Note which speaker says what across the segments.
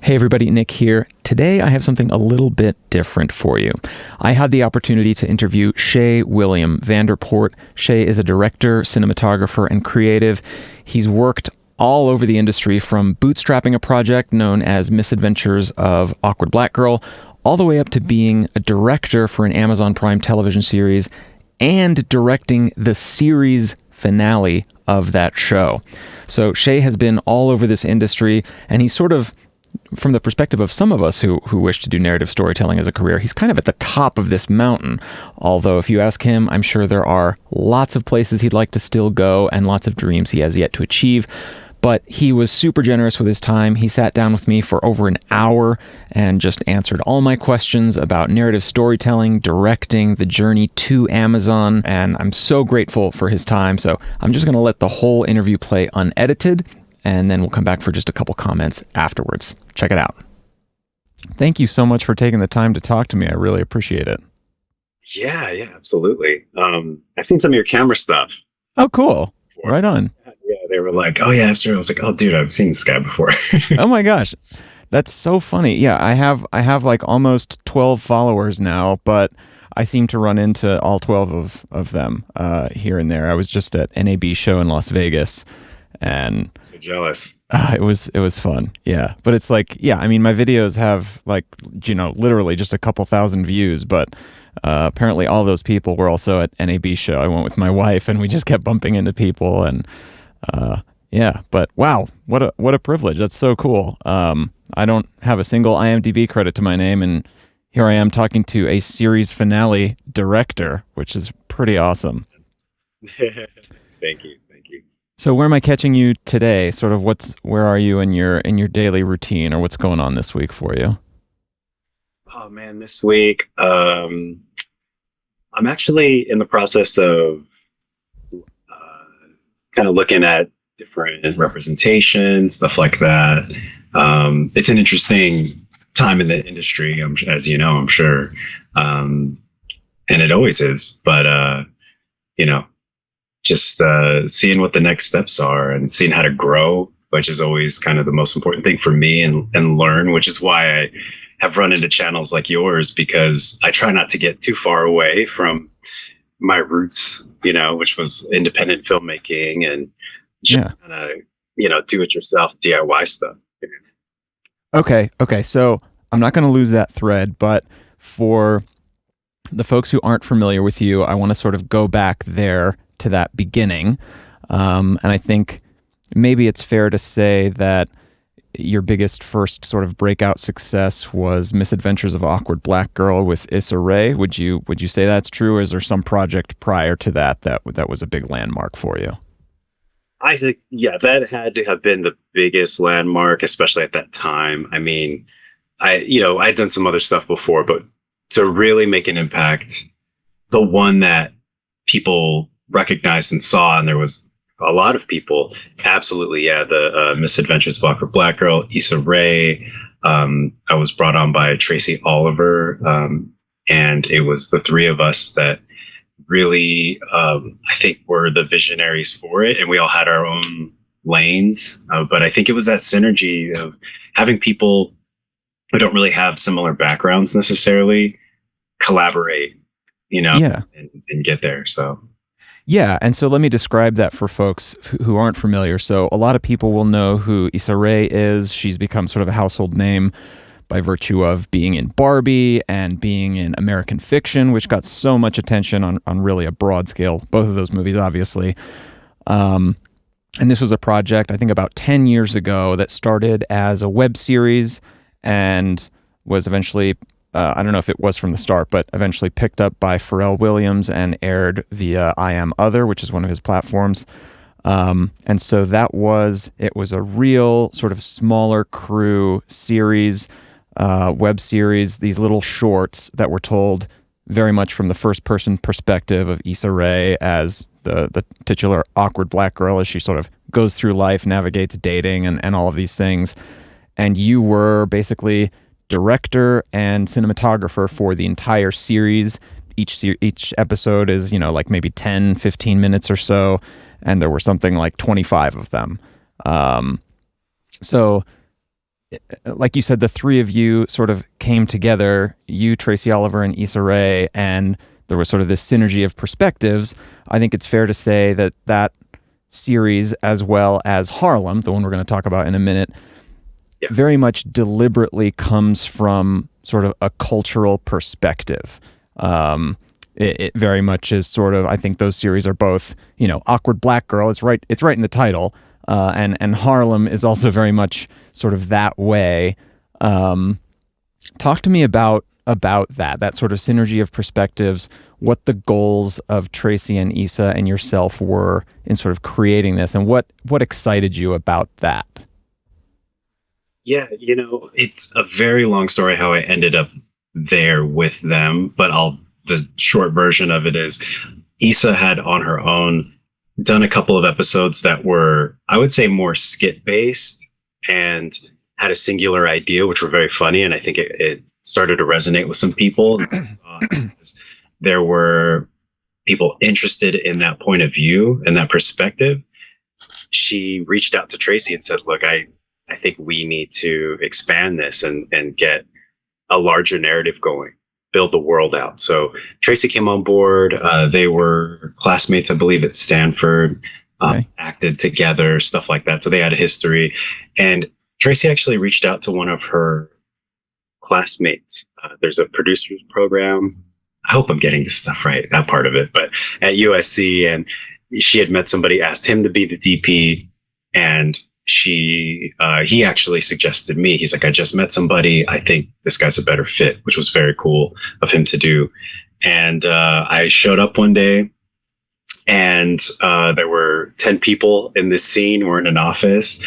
Speaker 1: Hey everybody, Nick here. Today I have something a little bit different for you. I had the opportunity to interview Shea William Vanderpoort. Shea is a director, cinematographer, and creative. He's worked all over the industry, from bootstrapping a project known as Misadventures of Awkward Black Girl, all the way up to being a director for an Amazon Prime television series and directing the series finale of that show. So Shea has been all over this industry, and he's sort of, from the perspective of some of us who wish to do narrative storytelling as a career, he's kind of at the top of this mountain. Although if you ask him, I'm sure there are lots of places he'd like to still go and lots of dreams he has yet to achieve. But he was super generous with his time. He sat down with me for over an hour and just answered all my questions about narrative storytelling, directing, the journey to Amazon, and I'm so grateful for his time. So I'm just going to let the whole interview play unedited, and then we'll come back for just a couple comments afterwards. Check it out. Thank you so much for taking the time to talk to me. I really appreciate it.
Speaker 2: Yeah, absolutely. I've seen some of your camera stuff.
Speaker 1: Oh, cool. Right on.
Speaker 2: Yeah, they were like, oh yeah, sure. I was like, oh dude, I've seen this guy before.
Speaker 1: Oh my gosh. That's so funny. Yeah, I have like almost 12 followers now, but I seem to run into all 12 of them here and there. I was just at NAB show in Las Vegas, and
Speaker 2: so jealous.
Speaker 1: It was fun. Yeah. But it's like, yeah, I mean, my videos have like, literally just a couple thousand views, but apparently all those people were also at NAB show. I went with my wife and we just kept bumping into people, and yeah, but wow, what a privilege. That's so cool. I don't have a single IMDb credit to my name, and here I am talking to a series finale director, which is pretty awesome.
Speaker 2: Thank you.
Speaker 1: So where am I catching you today? Sort of where are you in your daily routine, or what's going on this week for you?
Speaker 2: Oh man, this week, I'm actually in the process of kind of looking at different representations, stuff like that. It's an interesting time in the industry, as you know, I'm sure. And it always is, but just seeing what the next steps are and seeing how to grow, which is always kind of the most important thing for me, and learn, which is why I have run into channels like yours, because I try not to get too far away from my roots, which was independent filmmaking and just kind of, do it yourself, DIY stuff.
Speaker 1: Okay. So I'm not going to lose that thread, but for the folks who aren't familiar with you, I want to sort of go back there to that beginning. And I think maybe it's fair to say that your biggest first sort of breakout success was Misadventures of Awkward Black Girl with Issa Rae. Would you say that's true, or is there some project prior to that was a big landmark for you?
Speaker 2: I think, yeah, that had to have been the biggest landmark, especially at that time. I mean, I'd done some other stuff before, but to really make an impact, the one that people recognized and saw, and there was a lot of people, absolutely, yeah, the Misadventures of Awkward Black Girl, Issa Rae. I was brought on by Tracy Oliver, and it was the three of us that really, I think, were the visionaries for it, and we all had our own lanes, but I think it was that synergy of having people who don't really have similar backgrounds necessarily collaborate, and get there. So
Speaker 1: yeah, and so let me describe that for folks who aren't familiar. So a lot of people will know who Issa Rae is. She's become sort of a household name by virtue of being in Barbie and being in American Fiction, which got so much attention on really a broad scale, both of those movies, obviously. And this was a project, I think, about 10 years ago that started as a web series and was eventually, I don't know if it was from the start, but eventually picked up by Pharrell Williams and aired via I Am Other, which is one of his platforms. And so it was a real sort of smaller crew series, web series, these little shorts that were told very much from the first person perspective of Issa Rae as the titular awkward black girl, as she sort of goes through life, navigates dating and all of these things. And you were basically director and cinematographer for the entire series. Each episode is, like maybe 10, 15 minutes or so. And there were something like 25 of them. So like you said, the three of you sort of came together, you, Tracy Oliver, and Issa Rae, and there was sort of this synergy of perspectives. I think it's fair to say that that series, as well as Harlem, the one we're going to talk about in a minute,
Speaker 2: Yeah.
Speaker 1: very much deliberately comes from sort of a cultural perspective. It very much is sort of, I think those series are both, awkward black girl. It's right in the title. And Harlem is also very much sort of that way. Talk to me about that sort of synergy of perspectives, what the goals of Tracy and Issa and yourself were in sort of creating this, and what excited you about that.
Speaker 2: Yeah, it's a very long story how I ended up there with them, but the short version of it is Issa had on her own done a couple of episodes that were, I would say, more skit based and had a singular idea, which were very funny. And I think it started to resonate with some people. There were people interested in that point of view and that perspective. She reached out to Tracy and said, look, I think we need to expand this and get a larger narrative going, build the world out. So Tracy came on board. They were classmates, I believe, at Stanford,
Speaker 1: Okay.
Speaker 2: acted together, stuff like that. So they had a history. And Tracy actually reached out to one of her classmates. There's a producers program. I hope I'm getting this stuff right, that part of it, but at USC. And she had met somebody, asked him to be the DP. And he actually suggested me. He's like, I just met somebody. I think this guy's a better fit, which was very cool of him to do. And I showed up one day, and there were 10 people in this scene. We're in an office,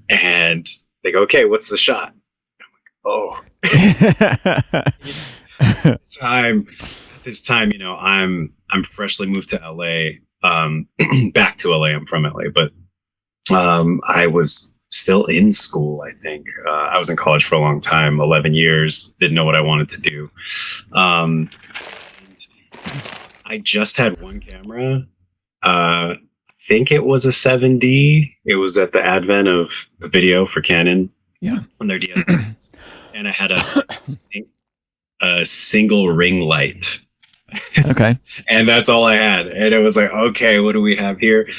Speaker 2: and they go, okay, what's the shot? I'm like, oh. This time, I'm freshly moved to LA, back to LA. I'm from LA, but I was still in school, I think. I was in college for a long time, 11 years, didn't know what I wanted to do. I just had one camera. I think it was a 7D. It was at the advent of the video for Canon.
Speaker 1: Yeah.
Speaker 2: On their DS. And I had a single ring light.
Speaker 1: Okay.
Speaker 2: And that's all I had. And it was like, okay, what do we have here?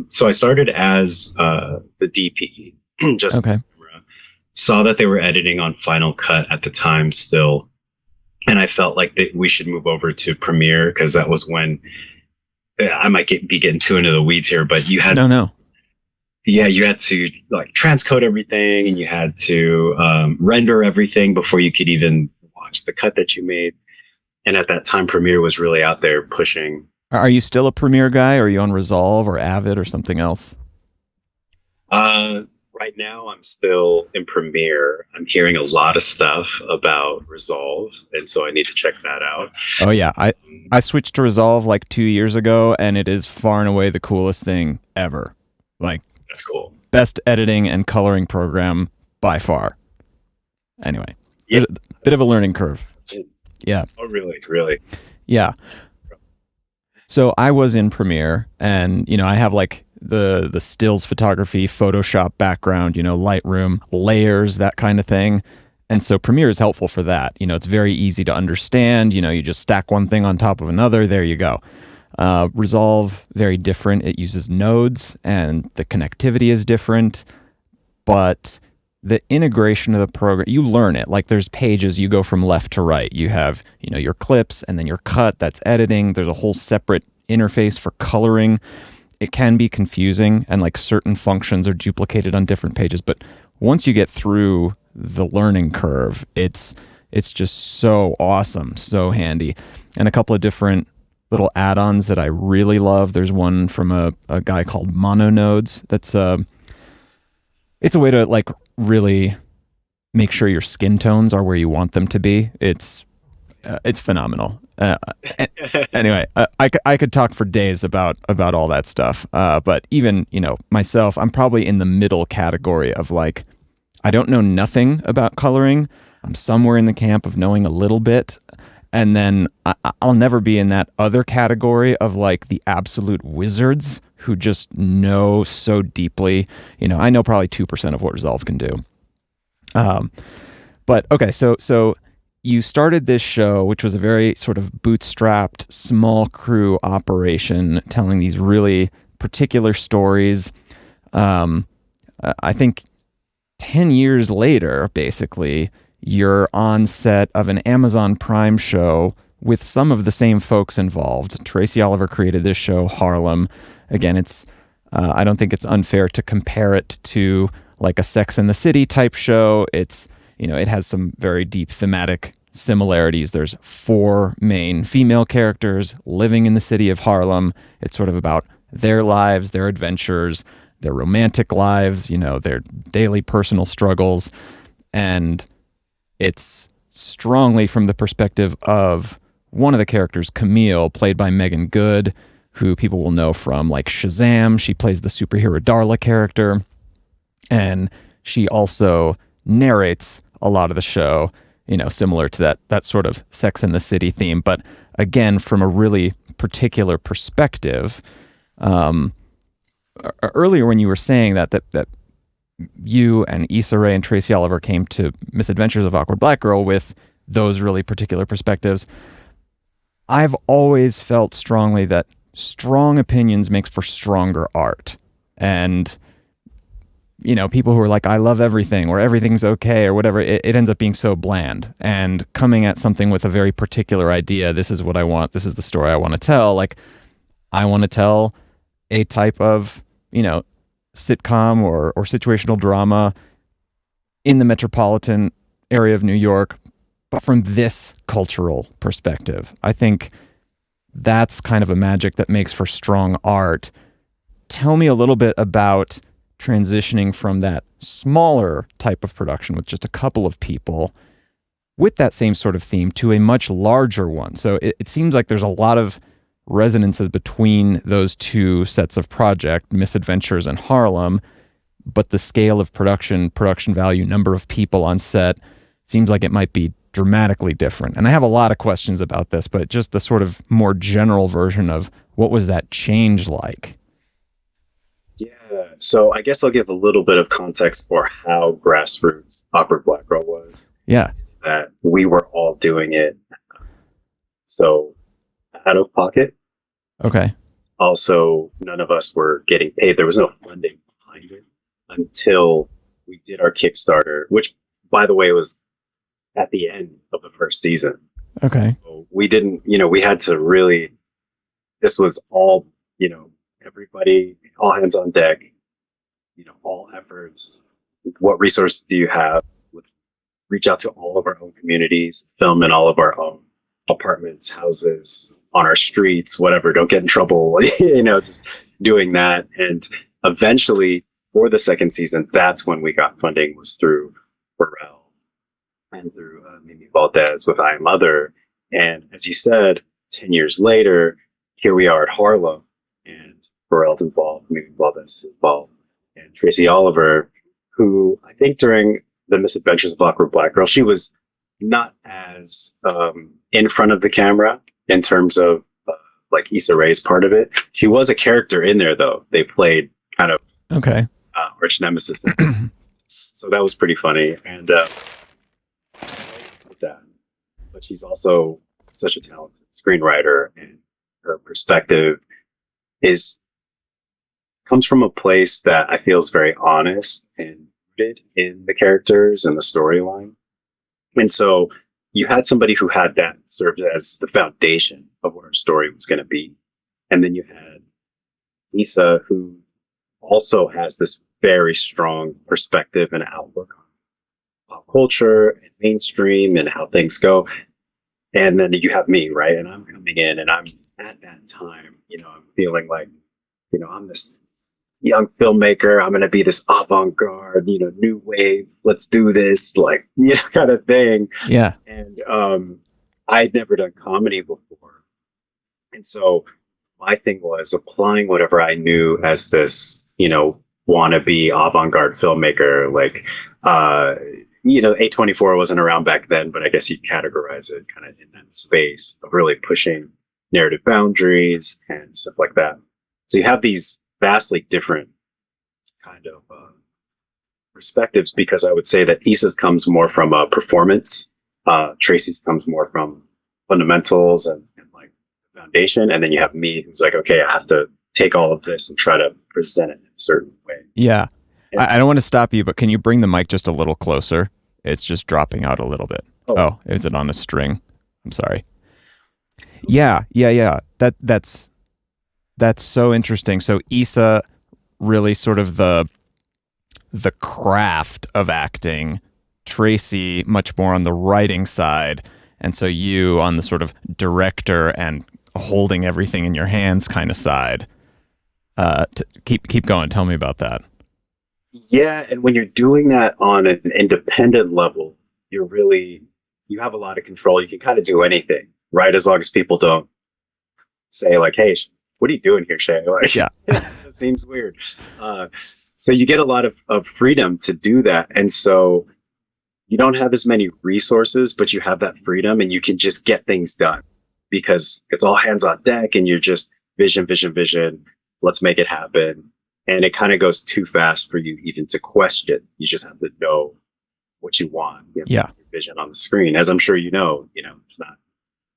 Speaker 2: So I started as the DP, just
Speaker 1: Okay.
Speaker 2: saw that they were editing on Final Cut at the time still. And I felt like we should move over to Premiere, because that was when I might be getting too into the weeds here, but you had
Speaker 1: No.
Speaker 2: Yeah, you had to like transcode everything, and you had to render everything before you could even watch the cut that you made. And at that time, Premiere was really out there pushing.
Speaker 1: Are you still a Premiere guy? Or are you on Resolve or Avid or something else?
Speaker 2: Right now, I'm still in Premiere. I'm hearing a lot of stuff about Resolve, and so I need to check that out.
Speaker 1: Oh yeah, I switched to Resolve like 2 years ago, and it is far and away the coolest thing ever. Like,
Speaker 2: that's cool.
Speaker 1: Best editing and coloring program by far. Anyway,
Speaker 2: Yeah.
Speaker 1: bit of a learning curve. Yeah.
Speaker 2: Oh, really? Really?
Speaker 1: Yeah. So I was in Premiere, and I have like the stills photography, Photoshop background, Lightroom, layers, that kind of thing. And so Premiere is helpful for that. It's very easy to understand. You just stack one thing on top of another. There you go. Resolve, very different. It uses nodes, and the connectivity is different, but the integration of the program, you learn it. Like, there's pages, you go from left to right. You have, your clips, and then your cut, that's editing. There's a whole separate interface for coloring. It can be confusing, and like certain functions are duplicated on different pages. But once you get through the learning curve, it's just so awesome, so handy. And a couple of different little add-ons that I really love. There's one from a guy called Mononodes. That's it's a way to like really make sure your skin tones are where you want them to be. It's phenomenal. Anyway, I could talk for days about all that stuff. But even myself, I'm probably in the middle category of like, I don't know nothing about coloring. I'm somewhere in the camp of knowing a little bit. And then I'll never be in that other category of like the absolute wizards who just know so deeply. I know probably 2% of what Resolve can do. Um, but okay, so you started this show, which was a very sort of bootstrapped, small crew operation, telling these really particular stories. Um, I think 10 years later, basically, you're on set of an Amazon Prime show with some of the same folks involved. Tracy Oliver created this show, Harlem. Again, I don't think it's unfair to compare it to like a Sex and the City type show. It has some very deep thematic similarities. There's 4 main female characters living in the city of Harlem. It's sort of about their lives, their adventures, their romantic lives, their daily personal struggles. And it's strongly from the perspective of one of the characters, Camille, played by Megan Good, who people will know from like Shazam. She plays the superhero Darla character. And she also narrates a lot of the show, similar to that sort of Sex and the City theme, but again, from a really particular perspective. Earlier when you were saying that you and Issa Rae and Tracy Oliver came to Misadventures of Awkward Black Girl with those really particular perspectives, I've always felt strongly that strong opinions makes for stronger art. And people who are like, I love everything, or everything's okay, or whatever, it ends up being so bland. And coming at something with a very particular idea, this is what I want, this is the story I want to tell. Like, I want to tell a type of, sitcom or situational drama in the metropolitan area of New York, but from this cultural perspective. I think that's kind of a magic that makes for strong art. Tell me a little bit about transitioning from that smaller type of production with just a couple of people with that same sort of theme to a much larger one. So it seems like there's a lot of resonances between those two sets of project, Misadventures and Harlem, but the scale of production value, number of people on set, seems like it might be dramatically different. And I have a lot of questions about this, but just the sort of more general version of what was that change like?
Speaker 2: Yeah. So I guess I'll give a little bit of context for how grassroots Awkward Black Girl was.
Speaker 1: Yeah.
Speaker 2: Is that we were all doing it. So out of pocket.
Speaker 1: Okay.
Speaker 2: Also, none of us were getting paid. There was no funding behind it until we did our Kickstarter, which, by the way, was at the end of the first season.
Speaker 1: Okay.
Speaker 2: So we didn't, we had to really, this was all, everybody, all hands on deck, all efforts. What resources do you have? Let's reach out to all of our own communities, film in all of our own apartments, houses, on our streets, whatever. Don't get in trouble, just doing that. And eventually, for the second season, that's when we got funding, was through Burrell and through Mimi Valdez with I Am Other. And as you said, 10 years later, here we are at Harlem, and Burrell's involved, Mimi Valdez is involved, and Tracy Oliver, who I think during the Misadventures of Awkward Black Girl, she was not as in front of the camera in terms of like Issa Rae's part of it. She was a character in there, though. They played kind of arch nemesis. So that was pretty funny. And with that, but she's also such a talented screenwriter, and her perspective comes from a place that I feel is very honest and rooted in the characters and the storyline. And so you had somebody who had that served as the foundation of what our story was going to be. And then you had Issa, who also has this very strong perspective and outlook on pop culture and mainstream and how things go. And then you have me, right? And I'm coming in, and I'm at that time, I'm feeling like, I'm this young filmmaker. I'm going to be this avant-garde, new wave. Let's do this, like, kind of thing.
Speaker 1: Yeah.
Speaker 2: And I'd never done comedy before. And so my thing was applying whatever I knew as this, wannabe avant-garde filmmaker. Like, A24 wasn't around back then, but I guess you'd categorize it kind of in that space of really pushing narrative boundaries and stuff like that. So you have these vastly different kind of perspectives because I would say that Issa's comes more from a performance. Tracy's comes more from fundamentals and like foundation. And then you have me who's like, okay, I have to take all of this and try to present it in a certain way.
Speaker 1: Yeah.
Speaker 2: And,
Speaker 1: I don't want to stop you, but can you bring the mic just a little closer? It's just dropping out a little bit. Oh, is it on a string? I'm sorry. Yeah. That's so interesting. So Issa really sort of the craft of acting, Tracy much more on the writing side, and so you on the sort of director and holding everything in your hands kind of side. Keep going. Tell me about that.
Speaker 2: Yeah, and when you're doing that on an independent level, you have a lot of control. You can kind of do anything, right? As long as people don't say like, "Hey, what are you doing here, Shea?" Like,
Speaker 1: yeah,
Speaker 2: it seems weird. So you get a lot of freedom to do that, and so you don't have as many resources, but you have that freedom, and you can just get things done because it's all hands on deck, and you're just vision. Let's make it happen. And it kind of goes too fast for you even to question. You just have to know what you want. You have
Speaker 1: yeah.
Speaker 2: your vision on the screen. As I'm sure you know, there's not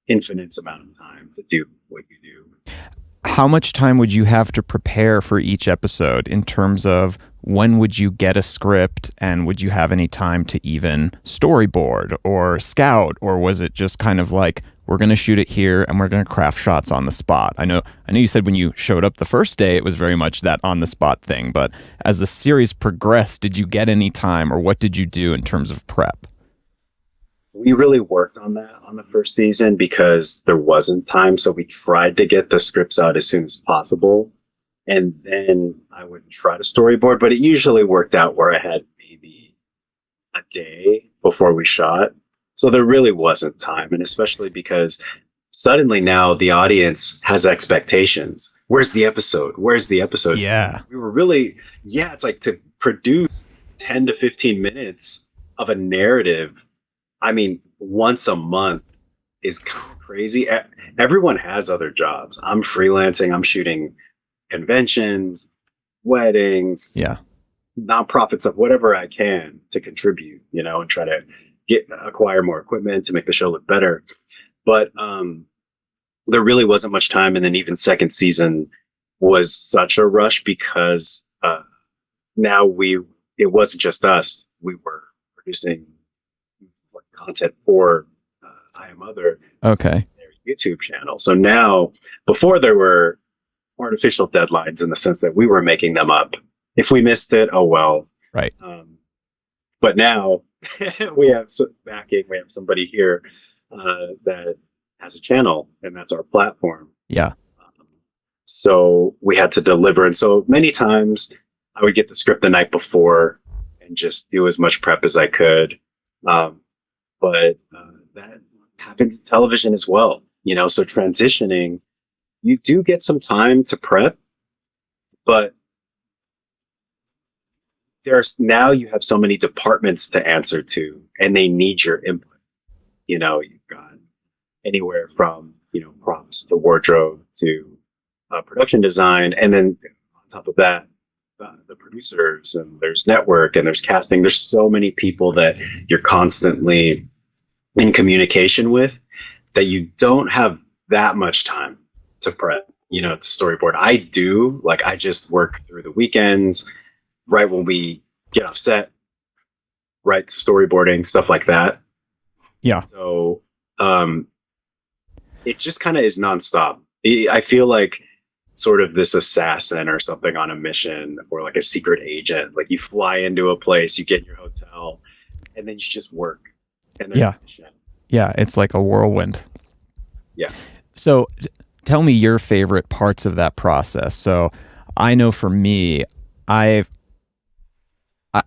Speaker 2: infinite amount of time to do what you do.
Speaker 1: How much time would you have to prepare for each episode in terms of when would you get a script and would you have any time to even storyboard or scout, or was it just kind of like, we're going to shoot it here and we're going to craft shots on the spot? I know you said when you showed up the first day, it was very much that on the spot thing, but as the series progressed, did you get any time or what did you do in terms of prep?
Speaker 2: We really worked on that on the first season because there wasn't time. So we tried to get the scripts out as soon as possible. And then I would try to storyboard, but it usually worked out where I had maybe a day before we shot. So there really wasn't time. And especially because suddenly now the audience has expectations. Where's the episode?
Speaker 1: Yeah.
Speaker 2: We were really, it's like to produce 10 to 15 minutes of a narrative. I mean, once a month is kind of crazy. Everyone has other jobs. I'm freelancing. I'm shooting conventions, weddings, nonprofits, of whatever I can to contribute, and try to acquire more equipment to make the show look better. But there really wasn't much time. And then even second season was such a rush because now it wasn't just us. We were producing content for I Am Other,
Speaker 1: okay,
Speaker 2: their YouTube channel. So now, before there were artificial deadlines in the sense that we were making them up. If we missed it, oh well.
Speaker 1: Right.
Speaker 2: But now we have backing. We have somebody here that has a channel, and that's our platform.
Speaker 1: Yeah.
Speaker 2: So we had to deliver, and so many times I would get the script the night before and just do as much prep as I could. But that happens in television as well, so transitioning, you do get some time to prep, but now you have so many departments to answer to and they need your input. You've got anywhere from, props to wardrobe to production design. And then on top of that, the producers, and there's network and there's casting. There's so many people that you're constantly in communication with that you don't have that much time to prep, to storyboard. I do, I just work through the weekends, right when we get off set, right to storyboarding, stuff like that.
Speaker 1: Yeah.
Speaker 2: So it just kind of is nonstop. I feel like sort of this assassin or something on a mission, or like a secret agent. Like you fly into a place, you get your hotel, and then you just work. And
Speaker 1: yeah, it's like a whirlwind.
Speaker 2: Yeah.
Speaker 1: So tell me your favorite parts of that process. So I know for me, I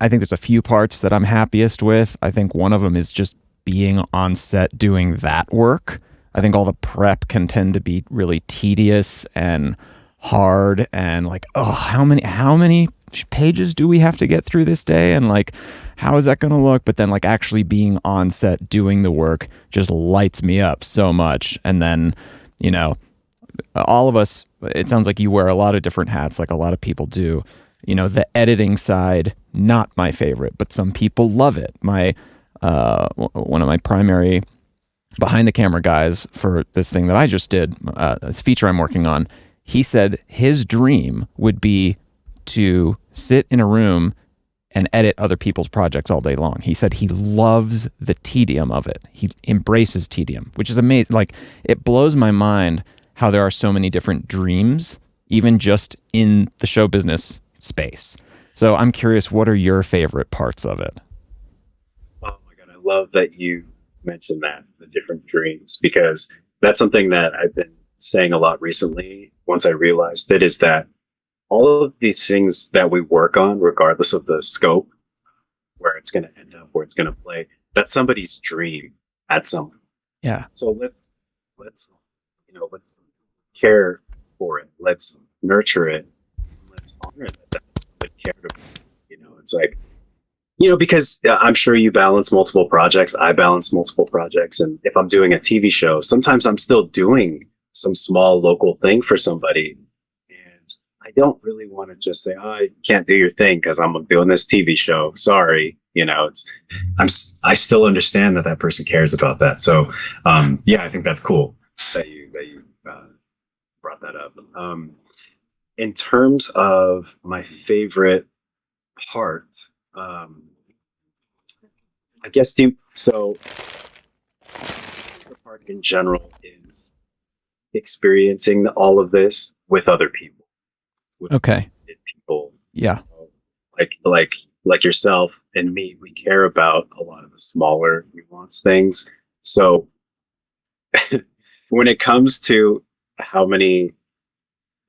Speaker 1: think there's a few parts that I'm happiest with. I think one of them is just being on set doing that work. I think all the prep can tend to be really tedious and hard and like, oh, how many pages do we have to get through this day? And like, how is that going to look? But then like actually being on set doing the work just lights me up so much. And then, all of us, it sounds like you wear a lot of different hats, like a lot of people do. the editing side, not my favorite, but some people love it. One of my primary behind the camera guys for this thing that I just did, this feature I'm working on, he said his dream would be to sit in a room and edit other people's projects all day long. He said he loves the tedium of it. He embraces tedium, which is amazing. Like, it blows my mind how there are so many different dreams, even just in the show business space. So I'm curious, what are your favorite parts of it?
Speaker 2: Oh my God, I love that you mentioned that, the different dreams, because that's something that I've been saying a lot recently. Once I realized it, is that all of these things that we work on, regardless of the scope, where it's going to end up, where it's going to play, that's somebody's dream at some point.
Speaker 1: Yeah.
Speaker 2: So let's care for it. Let's nurture it. Let's honor that that's somebody cared about. It's like, because I'm sure you balance multiple projects. I balance multiple projects. And if I'm doing a TV show, sometimes I'm still doing some small local thing for somebody. And I don't really want to just say, oh, I can't do your thing because I'm doing this TV show. Sorry. I still understand that person cares about that. So, I think that's cool that you brought that up. In terms of my favorite part, I guess the part in general is experiencing all of this with other people. With
Speaker 1: Okay.
Speaker 2: People.
Speaker 1: Yeah.
Speaker 2: Like yourself and me, we care about a lot of the smaller nuanced things. So when it comes to how many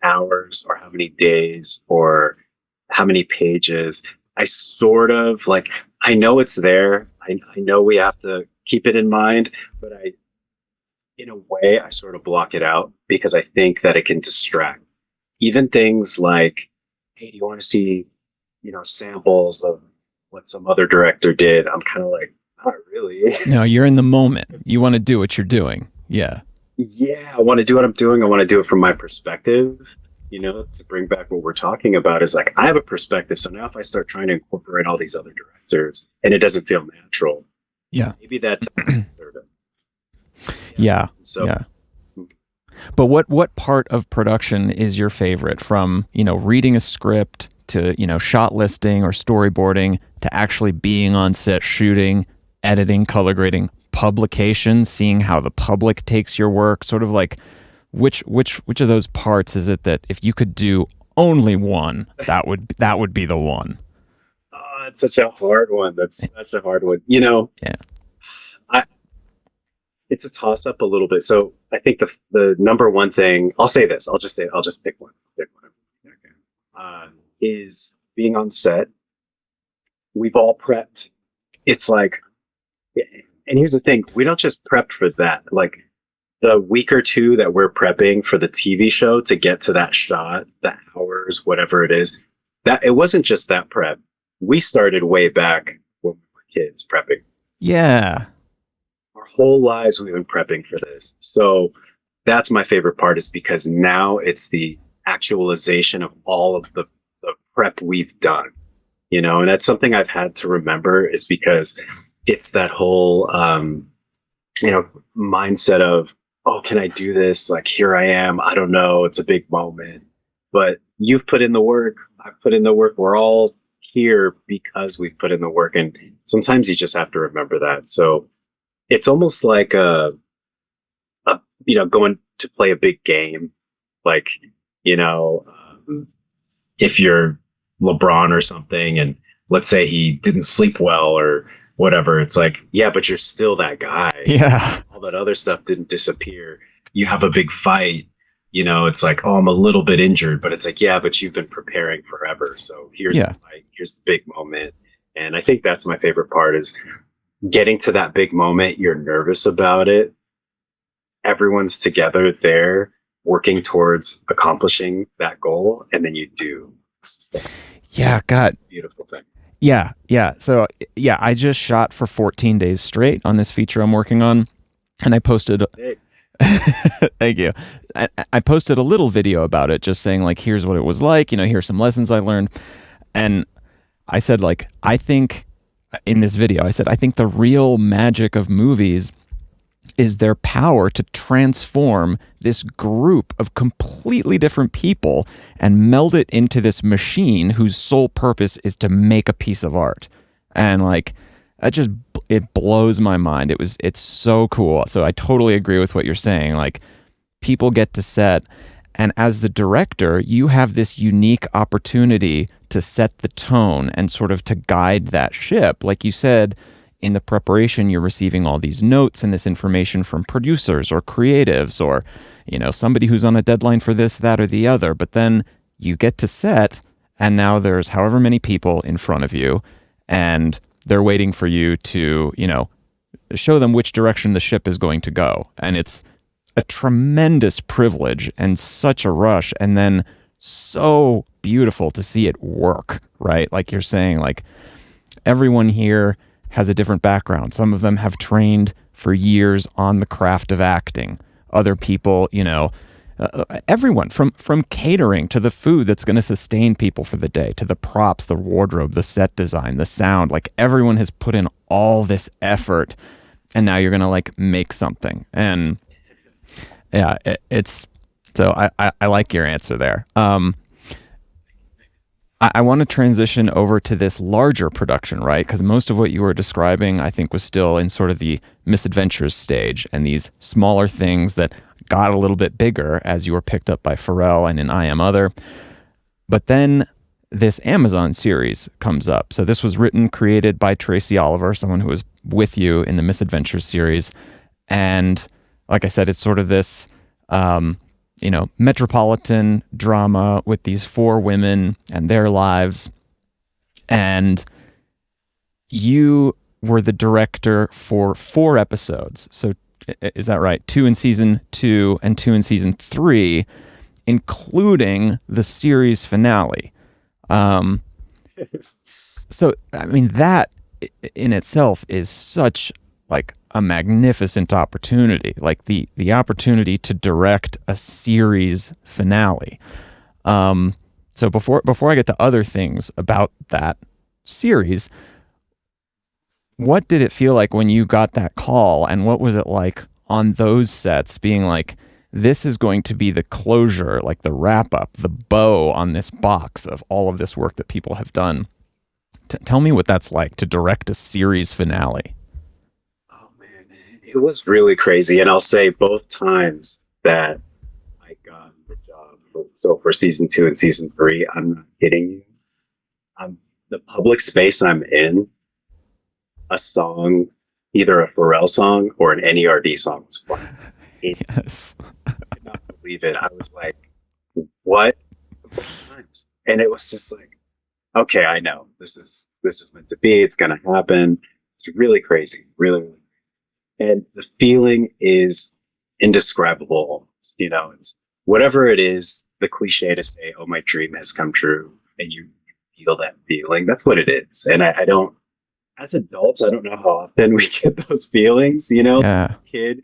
Speaker 2: hours or how many days or how many pages, I sort of I know it's there. I know we have to keep it in mind, but in a way, I sort of block it out because I think that it can distract. Even things like, hey, do you want to see, samples of what some other director did? I'm kind of like, not really.
Speaker 1: No, you're in the moment. You want to do what you're doing. Yeah.
Speaker 2: Yeah, I want to do what I'm doing. I want to do it from my perspective. To bring back what we're talking about is I have a perspective. So now if I start trying to incorporate all these other directors and it doesn't feel natural, maybe that's
Speaker 1: yeah.
Speaker 2: So,
Speaker 1: yeah. But what part of production is your favorite, from, reading a script to, shot listing or storyboarding to actually being on set, shooting, editing, color grading, publication, seeing how the public takes your work, sort of like which of those parts is it that if you could do only one, that would be the one?
Speaker 2: Oh, it's such a hard one. That's such a hard one.
Speaker 1: Yeah.
Speaker 2: It's a toss up a little bit. So I think the number one thing, I'll say this, I'll just pick one. Okay. Is being on set. We've all prepped. It's like, and here's the thing, we don't just prep for that. Like, the week or two that we're prepping for the TV show to get to that shot, the hours, whatever it is, that it wasn't just that prep. We started way back when we were kids prepping.
Speaker 1: Yeah.
Speaker 2: Our whole lives we've been prepping for this. So that's my favorite part, is because now it's the actualization of all of the prep we've done. And that's something I've had to remember, is because it's that whole mindset of, oh, can I do this? Like, here I am. I don't know. It's a big moment. But you've put in the work. I've put in the work. We're all here because we've put in the work. And sometimes you just have to remember that. So it's almost like going to play a big game. Like, if you're LeBron or something, and let's say he didn't sleep well or whatever, it's like, yeah, but you're still that guy.
Speaker 1: Yeah.
Speaker 2: All that other stuff didn't disappear. You have a big fight, it's like, oh, I'm a little bit injured, but it's like, yeah, but you've been preparing forever. So here's the fight, here's the big moment. And I think that's my favorite part, is getting to that big moment. You're nervous about it. Everyone's together there working towards accomplishing that goal. And then you do.
Speaker 1: Yeah. God.
Speaker 2: Beautiful thing.
Speaker 1: Yeah. Yeah. So I just shot for 14 days straight on this feature I'm working on. And I posted Thank you. I posted a little video about it, just saying like, here's what it was like. Here's some lessons I learned, and I said like, I think in this video, I said I think the real magic of movies is their power to transform this group of completely different people and meld it into this machine whose sole purpose is to make a piece of art. And like, it blows my mind. It's so cool. So I totally agree with what you're saying. Like, people get to set, and as the director, you have this unique opportunity to set the tone and sort of to guide that ship. Like you said, in the preparation, you're receiving all these notes and this information from producers or creatives or, somebody who's on a deadline for this, that, or the other. But then you get to set, and now there's however many people in front of you, and they're waiting for you to, show them which direction the ship is going to go. And it's a tremendous privilege and such a rush, and then so beautiful to see it work, right? Like you're saying, like, everyone here has a different background. Some of them have trained for years on the craft of acting. Other people, everyone from catering to the food that's going to sustain people for the day, to the props, the wardrobe, the set design, the sound, like everyone has put in all this effort, and now you're going to like make something. And yeah, it's so I like your answer there. I want to transition over to this larger production, right? Because most of what you were describing, I think, was still in sort of the misadventures stage, and these smaller things that got a little bit bigger as you were picked up by Pharrell and in I Am Other. But then this Amazon series comes up. So this was written, created by Tracy Oliver, someone who was with you in the Misadventures series. And like I said, it's sort of this metropolitan drama with these four women and their lives. And you were the director for 4 episodes. So is that right? 2 in season 2 and 2 in season 3, including the series finale. So, I mean, that in itself is such like a magnificent opportunity, like the opportunity to direct a series finale. So before I get to other things about that series, what did it feel like when you got that call, and what was it like on those sets, being like, this is going to be the closure, like the wrap up, the bow on this box of all of this work that people have done? Tell me what that's like to direct a series finale.
Speaker 2: It was really crazy. And I'll say both times that I got the job. So for season 2 and season 3, I'm not kidding you. The public space I'm in, a song, either a Pharrell song or an NERD song was playing.
Speaker 1: Yes.
Speaker 2: I could not believe it. I was like, what? And it was just like, okay, I know this is meant to be. It's going to happen. It's really crazy. Really, really. And the feeling is indescribable. It's whatever it is, the cliche to say, oh, my dream has come true. And you feel that feeling. That's what it is. And I don't, as adults, I don't know how often we get those feelings,
Speaker 1: Yeah.
Speaker 2: Kid,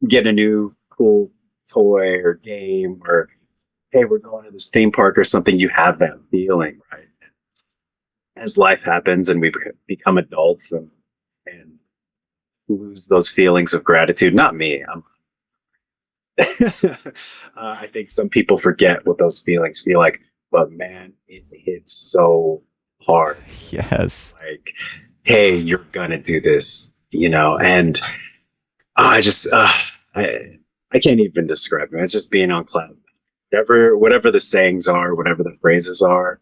Speaker 2: get a new cool toy or game, or, hey, we're going to this theme park or something. You have that feeling, right? As life happens and we become adults and lose those feelings of gratitude. Not me. I think some people forget what those feelings feel like, but man, it hits so hard.
Speaker 1: Yes.
Speaker 2: Like, hey, you're gonna do this, and I just, I can't even describe it. It's just being on cloud. Whatever the sayings are, whatever the phrases are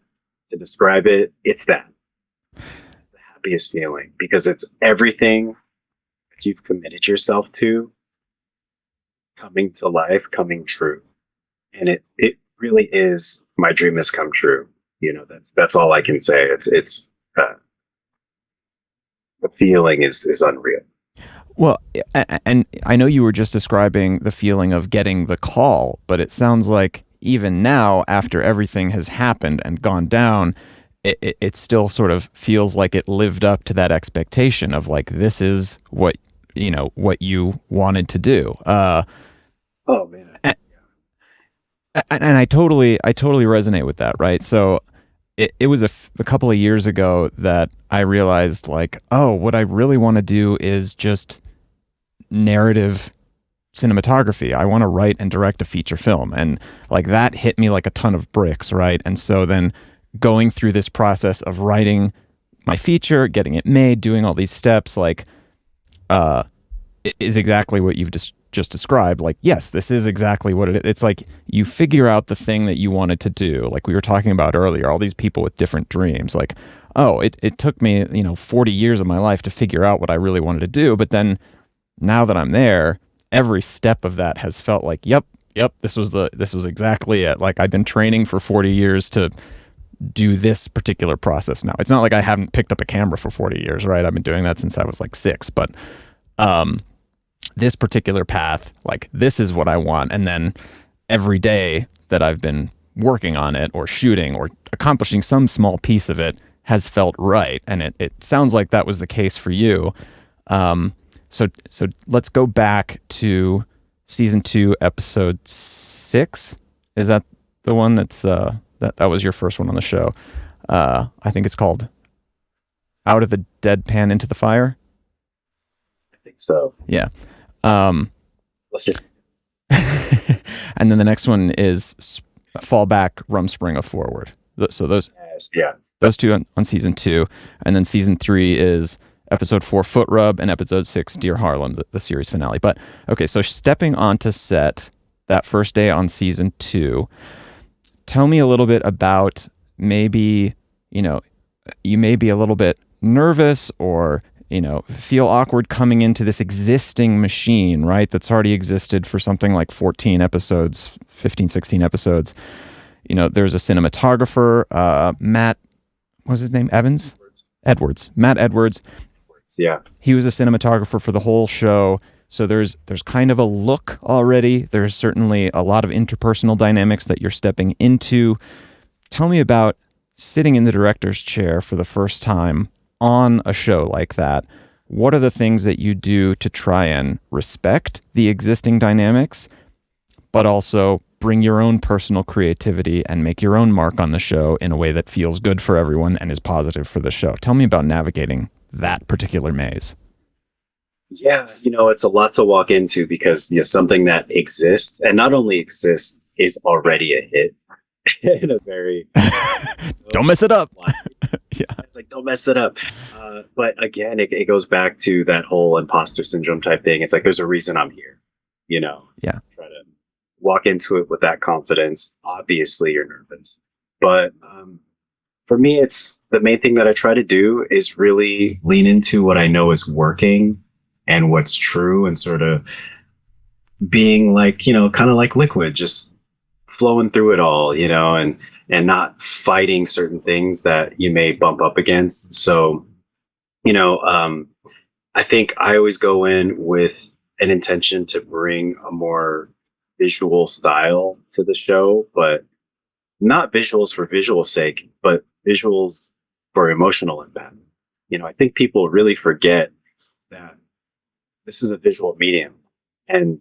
Speaker 2: to describe it, it's that. It's the happiest feeling because it's everything you've committed yourself to coming to life, coming true. And it really is, my dream has come true. That's all I can say. It's the feeling is unreal.
Speaker 1: Well, and I know you were just describing the feeling of getting the call, but it sounds like even now, after everything has happened and gone down, it still sort of feels like it lived up to that expectation of like, this is what what you wanted to do.
Speaker 2: Oh man.
Speaker 1: And I totally resonate with that. Right. So it was a couple of years ago that I realized, like, oh, what I really want to do is just narrative cinematography. I want to write and direct a feature film. And like that hit me like a ton of bricks. Right. And so then going through this process of writing my feature, getting it made, doing all these steps, like, is exactly what you've just described. Like, yes, this is exactly what it is. It's like you figure out the thing that you wanted to do. Like we were talking about earlier, all these people with different dreams. Like, oh, it took me, 40 years of my life to figure out what I really wanted to do. But then now that I'm there, every step of that has felt like, yep, this was exactly it. Like I've been training for 40 years to do this particular process now. It's not like I haven't picked up a camera for 40 years, right? I've been doing that since I was like 6, but this particular path, like this is what I want. And then every day that I've been working on it or shooting or accomplishing some small piece of it has felt right. And it sounds like that was the case for you. So let's go back to season 2, episode 6. Is that the one that's that was your first one on the show? I think it's called Out of the Deadpan into the Fire.
Speaker 2: I think so.
Speaker 1: Yeah.
Speaker 2: Let's just.
Speaker 1: And then the next one is Fall Back, Rumspringa Forward. So those two on season 2, and then season 3 is episode 4, Foot Rub, and episode 6, Dear Harlem, the series finale. But okay, so stepping onto set that first day on season 2, tell me a little bit about maybe, you may be a little bit nervous or, feel awkward coming into this existing machine, right? That's already existed for something like 14 episodes, 15, 16 episodes. There's a cinematographer, Matt, what was his name? Edwards. Matt Edwards.
Speaker 2: Yeah.
Speaker 1: He was a cinematographer for the whole show. So there's kind of a look already. There's certainly a lot of interpersonal dynamics that you're stepping into. Tell me about sitting in the director's chair for the first time on a show like that. What are the things that you do to try and respect the existing dynamics, but also bring your own personal creativity and make your own mark on the show in a way that feels good for everyone and is positive for the show? Tell me about navigating that particular maze.
Speaker 2: Yeah, it's a lot to walk into because something that exists and not only exists is already a hit in a very
Speaker 1: don't mess it up.
Speaker 2: Yeah, it's like don't mess it up. But again, it goes back to that whole imposter syndrome type thing. It's like there's a reason I'm here.
Speaker 1: Yeah.
Speaker 2: Try to walk into it with that confidence. Obviously, you're nervous, but for me, it's the main thing that I try to do is really lean into what I know is working and what's true, and sort of being like, kind of like liquid, just flowing through it all, and not fighting certain things that you may bump up against. So, I think I always go in with an intention to bring a more visual style to the show, but not visuals for visual sake, but visuals for emotional impact. I think people really forget that this is a visual medium, and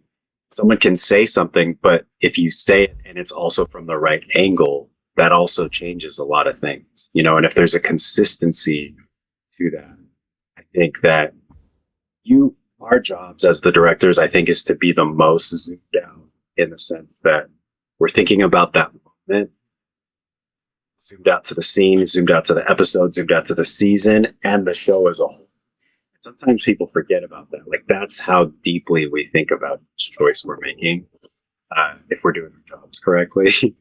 Speaker 2: someone can say something, but if you say it and it's also from the right angle, that also changes a lot of things, and if there's a consistency to that, I think that our jobs as the directors, I think, is to be the most zoomed out, in the sense that we're thinking about that moment, zoomed out to the scene, zoomed out to the episode, zoomed out to the season and the show as a whole. Sometimes people forget about that. Like, that's how deeply we think about each choice we're making, if we're doing our jobs correctly.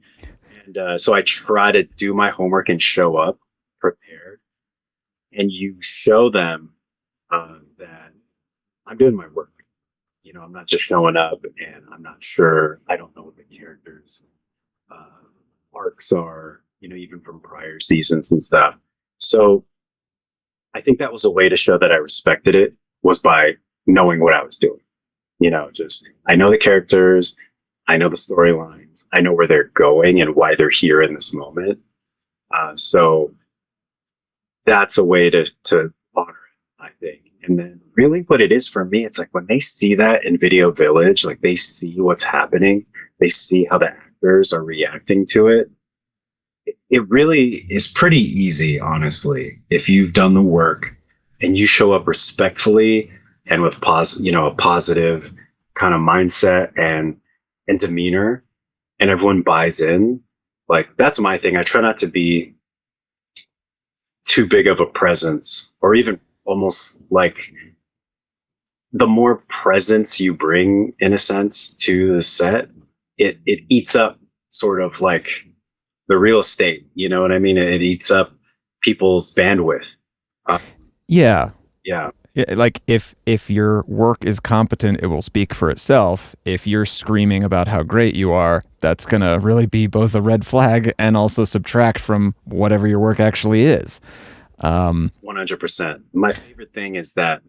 Speaker 2: And so I try to do my homework and show up prepared. And you show them that I'm doing my work. I'm not just showing up and I'm not sure. I don't know what the characters' arcs are, even from prior seasons and stuff. So I think that was a way to show that I respected it, was by knowing what I was doing. Just, I know the characters, I know the storylines, I know where they're going and why they're here in this moment. So that's a way to honor it, I think. And then really what it is for me, it's like when they see that in Video Village, like they see what's happening, they see how the actors are reacting to it. It really is pretty easy, honestly, if you've done the work and you show up respectfully and with a positive kind of mindset and demeanor, and everyone buys in. Like that's my thing. I try not to be too big of a presence, or even almost like the more presence you bring, in a sense, to the set, it eats up sort of like the real estate. You know what I mean? It eats up people's bandwidth.
Speaker 1: Yeah.
Speaker 2: Yeah.
Speaker 1: Yeah, like if your work is competent, it will speak for itself. If you're screaming about how great you are, that's going to really be both a red flag and also subtract from whatever your work actually is.
Speaker 2: 100%. My favorite thing is that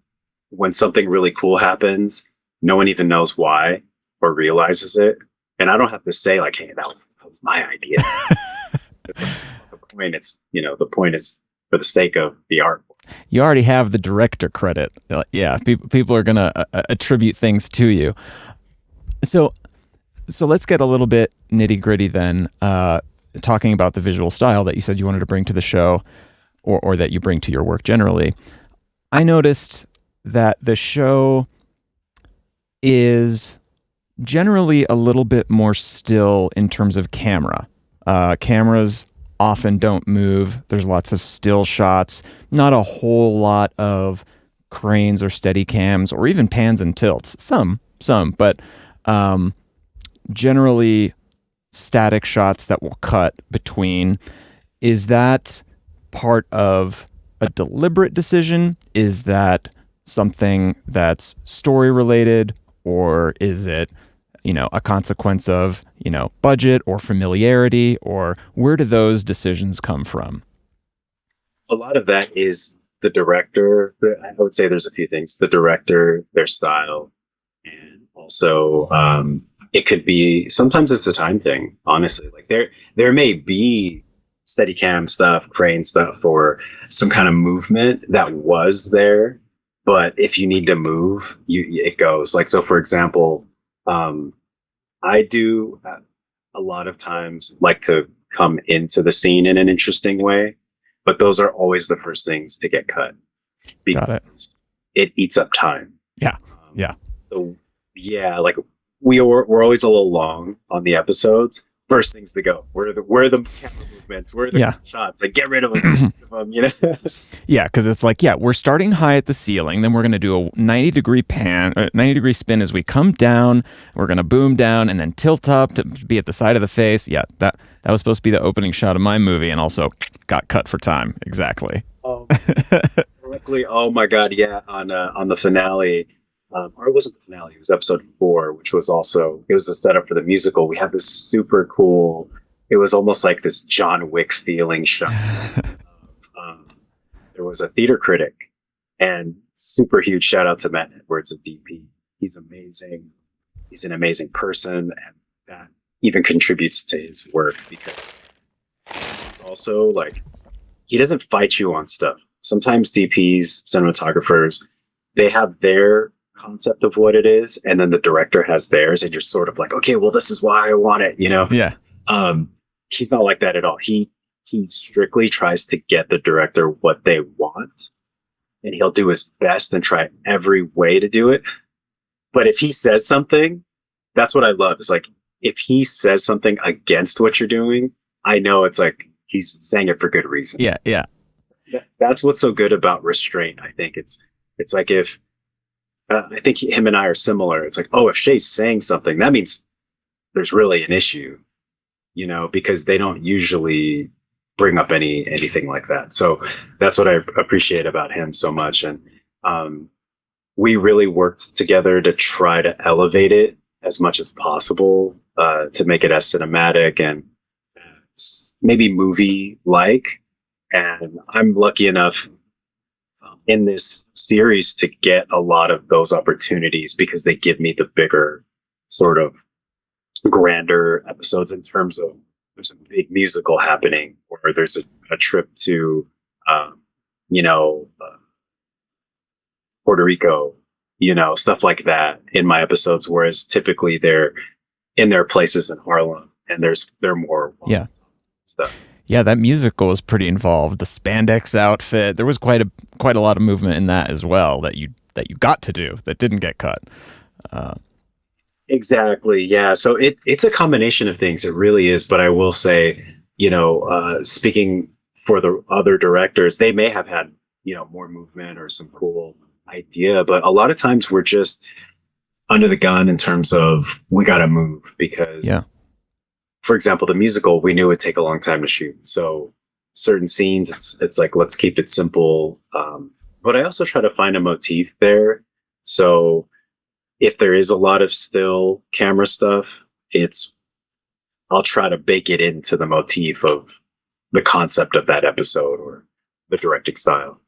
Speaker 2: when something really cool happens, no one even knows why or realizes it. And I don't have to say like, hey, that was my idea. It's like, the point. The point is for the sake of the art.
Speaker 1: You already have the director credit. Yeah, people are going to attribute things to you. So let's get a little bit nitty gritty then, talking about the visual style that you said you wanted to bring to the show, or that you bring to your work generally. I noticed that the show is generally a little bit more still in terms of camera. Cameras often don't move. There's lots of still shots, not a whole lot of cranes or steady cams or even pans and tilts. Some, but generally static shots that will cut between. Is that part of a deliberate decision? Is that something that's story related, or is it a consequence of, budget or familiarity, or where do those decisions come from?
Speaker 2: A lot of that is the director. I would say there's a few things: the director, their style, and also it could be, sometimes it's a time thing, honestly. Like there may be Steadicam stuff, crane stuff, or some kind of movement that was there, but if you need to move, it goes. Like, so for example, I do a lot of times like to come into the scene in an interesting way, but those are always the first things to get cut because it eats up time.
Speaker 1: Yeah. Yeah.
Speaker 2: So yeah, like we're always a little long on the episodes. First things to go. Where are the camera movements? Where are the shots? Like, get rid of them.
Speaker 1: Yeah, because it's like, we're starting high at the ceiling, then we're going to do a 90-degree pan, 90-degree spin as we come down. We're going to boom down and then tilt up to be at the side of the face. Yeah, that was supposed to be the opening shot of my movie, and also got cut for time. Exactly.
Speaker 2: Luckily, oh my god, yeah. On the finale. Or it wasn't the finale, it was episode 4, which was it was the setup for the musical. We had this super cool, it was almost like this John Wick feeling shot. There was a theater critic, and super huge shout out to Matt Edwards, a DP. He's amazing. He's an amazing person, and that even contributes to his work because he's also like, he doesn't fight you on stuff. Sometimes DPs, cinematographers, they have their concept of what it is, and then the director has theirs, and you're sort of like, okay, well, this is why I want it,
Speaker 1: Yeah.
Speaker 2: He's not like that at all. He strictly tries to get the director what they want, and he'll do his best and try every way to do it. But if he says something, that's what I love, is like, if he says something against what you're doing, I know it's like he's saying it for good reason.
Speaker 1: Yeah.
Speaker 2: That's what's so good about restraint. I think it's like, if I think him and I are similar. It's like, oh, if Shea's saying something, that means there's really an issue, because they don't usually bring up anything like that. So that's what I appreciate about him so much. And we really worked together to try to elevate it as much as possible, to make it as cinematic and maybe movie-like. And I'm lucky enough in this series to get a lot of those opportunities because they give me the bigger, sort of grander episodes, in terms of there's a big musical happening, or there's a trip to Puerto Rico, stuff like that in my episodes. Whereas typically they're in their places in Harlem, and they're more
Speaker 1: Yeah.
Speaker 2: stuff.
Speaker 1: Yeah, that musical was pretty involved. The spandex outfit, there was quite a lot of movement in that as well that you got to do that didn't get cut. Uh,
Speaker 2: Exactly. Yeah. So it's a combination of things. It really is. But I will say, speaking for the other directors, they may have had, more movement or some cool idea, but a lot of times we're just under the gun in terms of we got to move because,
Speaker 1: yeah.
Speaker 2: for example, the musical, we knew it would take a long time to shoot. So certain scenes, it's like, let's keep it simple. But I also try to find a motif there. So if there is a lot of still camera stuff, I'll try to bake it into the motif of the concept of that episode or the directing style.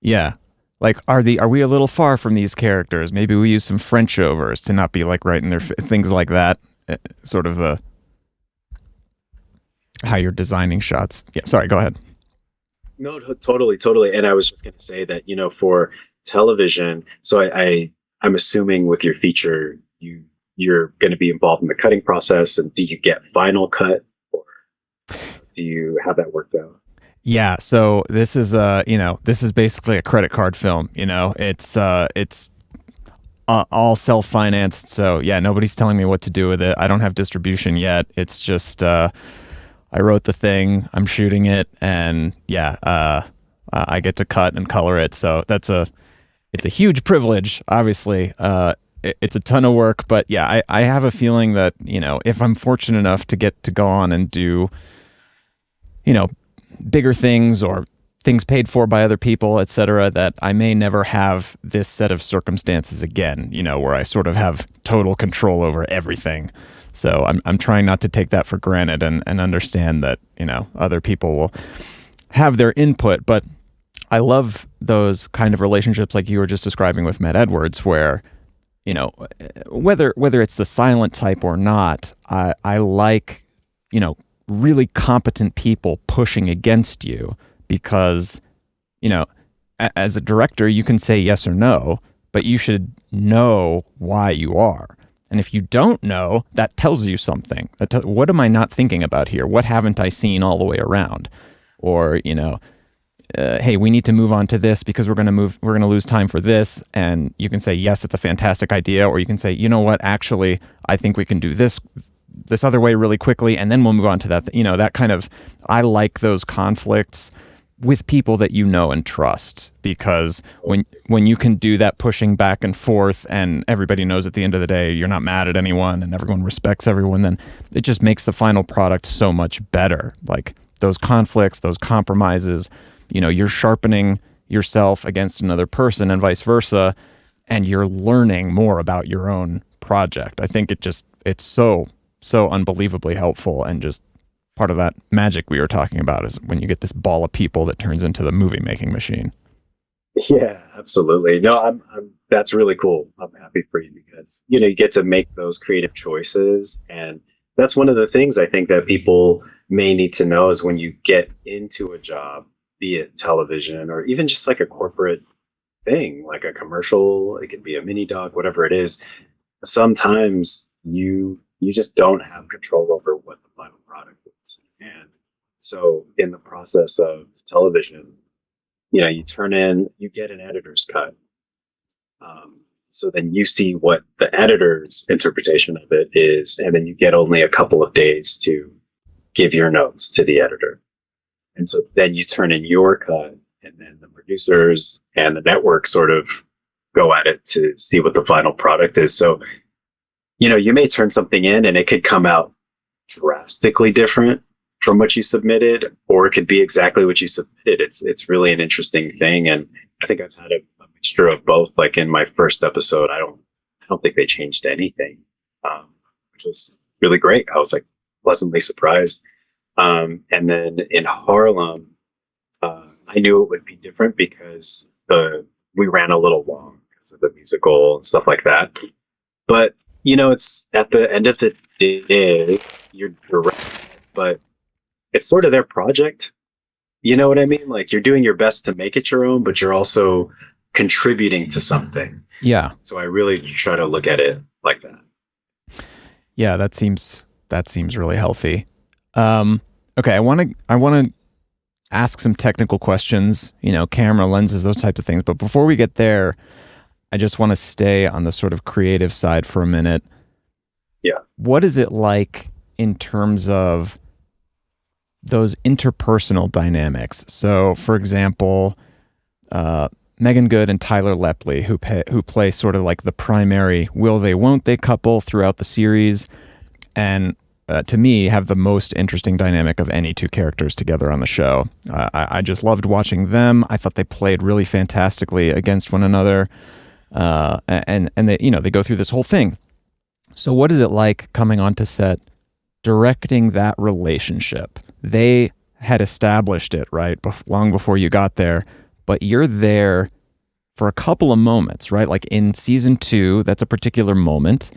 Speaker 1: Yeah. Like, are we a little far from these characters? Maybe we use some French overs to not be like right in their things like that. Sort of the how you're designing shots. Yeah. Sorry. Go ahead.
Speaker 2: No, totally. And I was just going to say that, for television, so I'm assuming with your feature, you're going to be involved in the cutting process. And do you get final cut, or do you have that worked out?
Speaker 1: Yeah. So this is this is basically a credit card film. It's all self-financed. So yeah, nobody's telling me what to do with it. I don't have distribution yet. It's just I wrote the thing, I'm shooting it, and yeah, I get to cut and color it. So it's a huge privilege, obviously. It's a ton of work, but yeah, I have a feeling that, if I'm fortunate enough to get to go on and do, bigger things or things paid for by other people, etc., that I may never have this set of circumstances again, where I sort of have total control over everything. So I'm trying not to take that for granted and understand that, other people will have their input. But I love those kind of relationships like you were just describing with Matt Edwards, where, whether it's the silent type or not, I like, really competent people pushing against you because, as a director, you can say yes or no, but you should know why you are. And if you don't know, that tells you something. What am I not thinking about here? What haven't I seen all the way around? Or, hey, we need to move on to this because we're going to lose time for this. And you can say, yes, it's a fantastic idea. Or you can say, you know what, actually, I think we can do this other way really quickly. And then we'll move on to that. That kind of, I like those conflicts with people that you know and trust, because when you can do that pushing back and forth and everybody knows at the end of the day you're not mad at anyone and everyone respects everyone, then it just makes the final product so much better. Like those conflicts, those compromises, you're sharpening yourself against another person and vice versa, and you're learning more about your own project. I think it's so unbelievably helpful, and just part of that magic we were talking about is when you get this ball of people that turns into the movie making machine.
Speaker 2: Yeah, absolutely. No, I'm that's really cool. I'm happy for you because, you get to make those creative choices. And that's one of the things I think that people may need to know is when you get into a job, be it television or even just like a corporate thing, like a commercial, it could be a mini doc, whatever it is. Sometimes you just don't have control over what the final product is. And so in the process of television, you get an editor's cut. So then you see what the editor's interpretation of it is, and then you get only a couple of days to give your notes to the editor. And so then you turn in your cut, and then the producers and the network sort of go at it to see what the final product is. So, you may turn something in and it could come out drastically different from what you submitted, or it could be exactly what you submitted. It's really an interesting thing. And I think I've had a mixture of both. Like in my first episode, I don't think they changed anything, which was really great. I was like pleasantly surprised. And then in Harlem, I knew it would be different because we ran a little long because of the musical and stuff like that. But it's at the end of the day, you're direct, but it's sort of their project. You know what I mean? Like you're doing your best to make it your own, but you're also contributing to something.
Speaker 1: Yeah.
Speaker 2: So I really try to look at it like that.
Speaker 1: Yeah, that seems really healthy. Okay, I want to ask some technical questions, camera lenses, those types of things. But before we get there, I just want to stay on the sort of creative side for a minute.
Speaker 2: Yeah.
Speaker 1: What is it like in terms of those interpersonal dynamics? So, for example, Megan Good and Tyler Lepley, who play sort of like the primary will they, won't they couple throughout the series, and to me, have the most interesting dynamic of any two characters together on the show. I just loved watching them. I thought they played really fantastically against one another, and they go through this whole thing. So what is it like coming onto set, directing that relationship? They had established it, right, long before you got there, but you're there for a couple of moments, right? Like in season 2, that's a particular moment.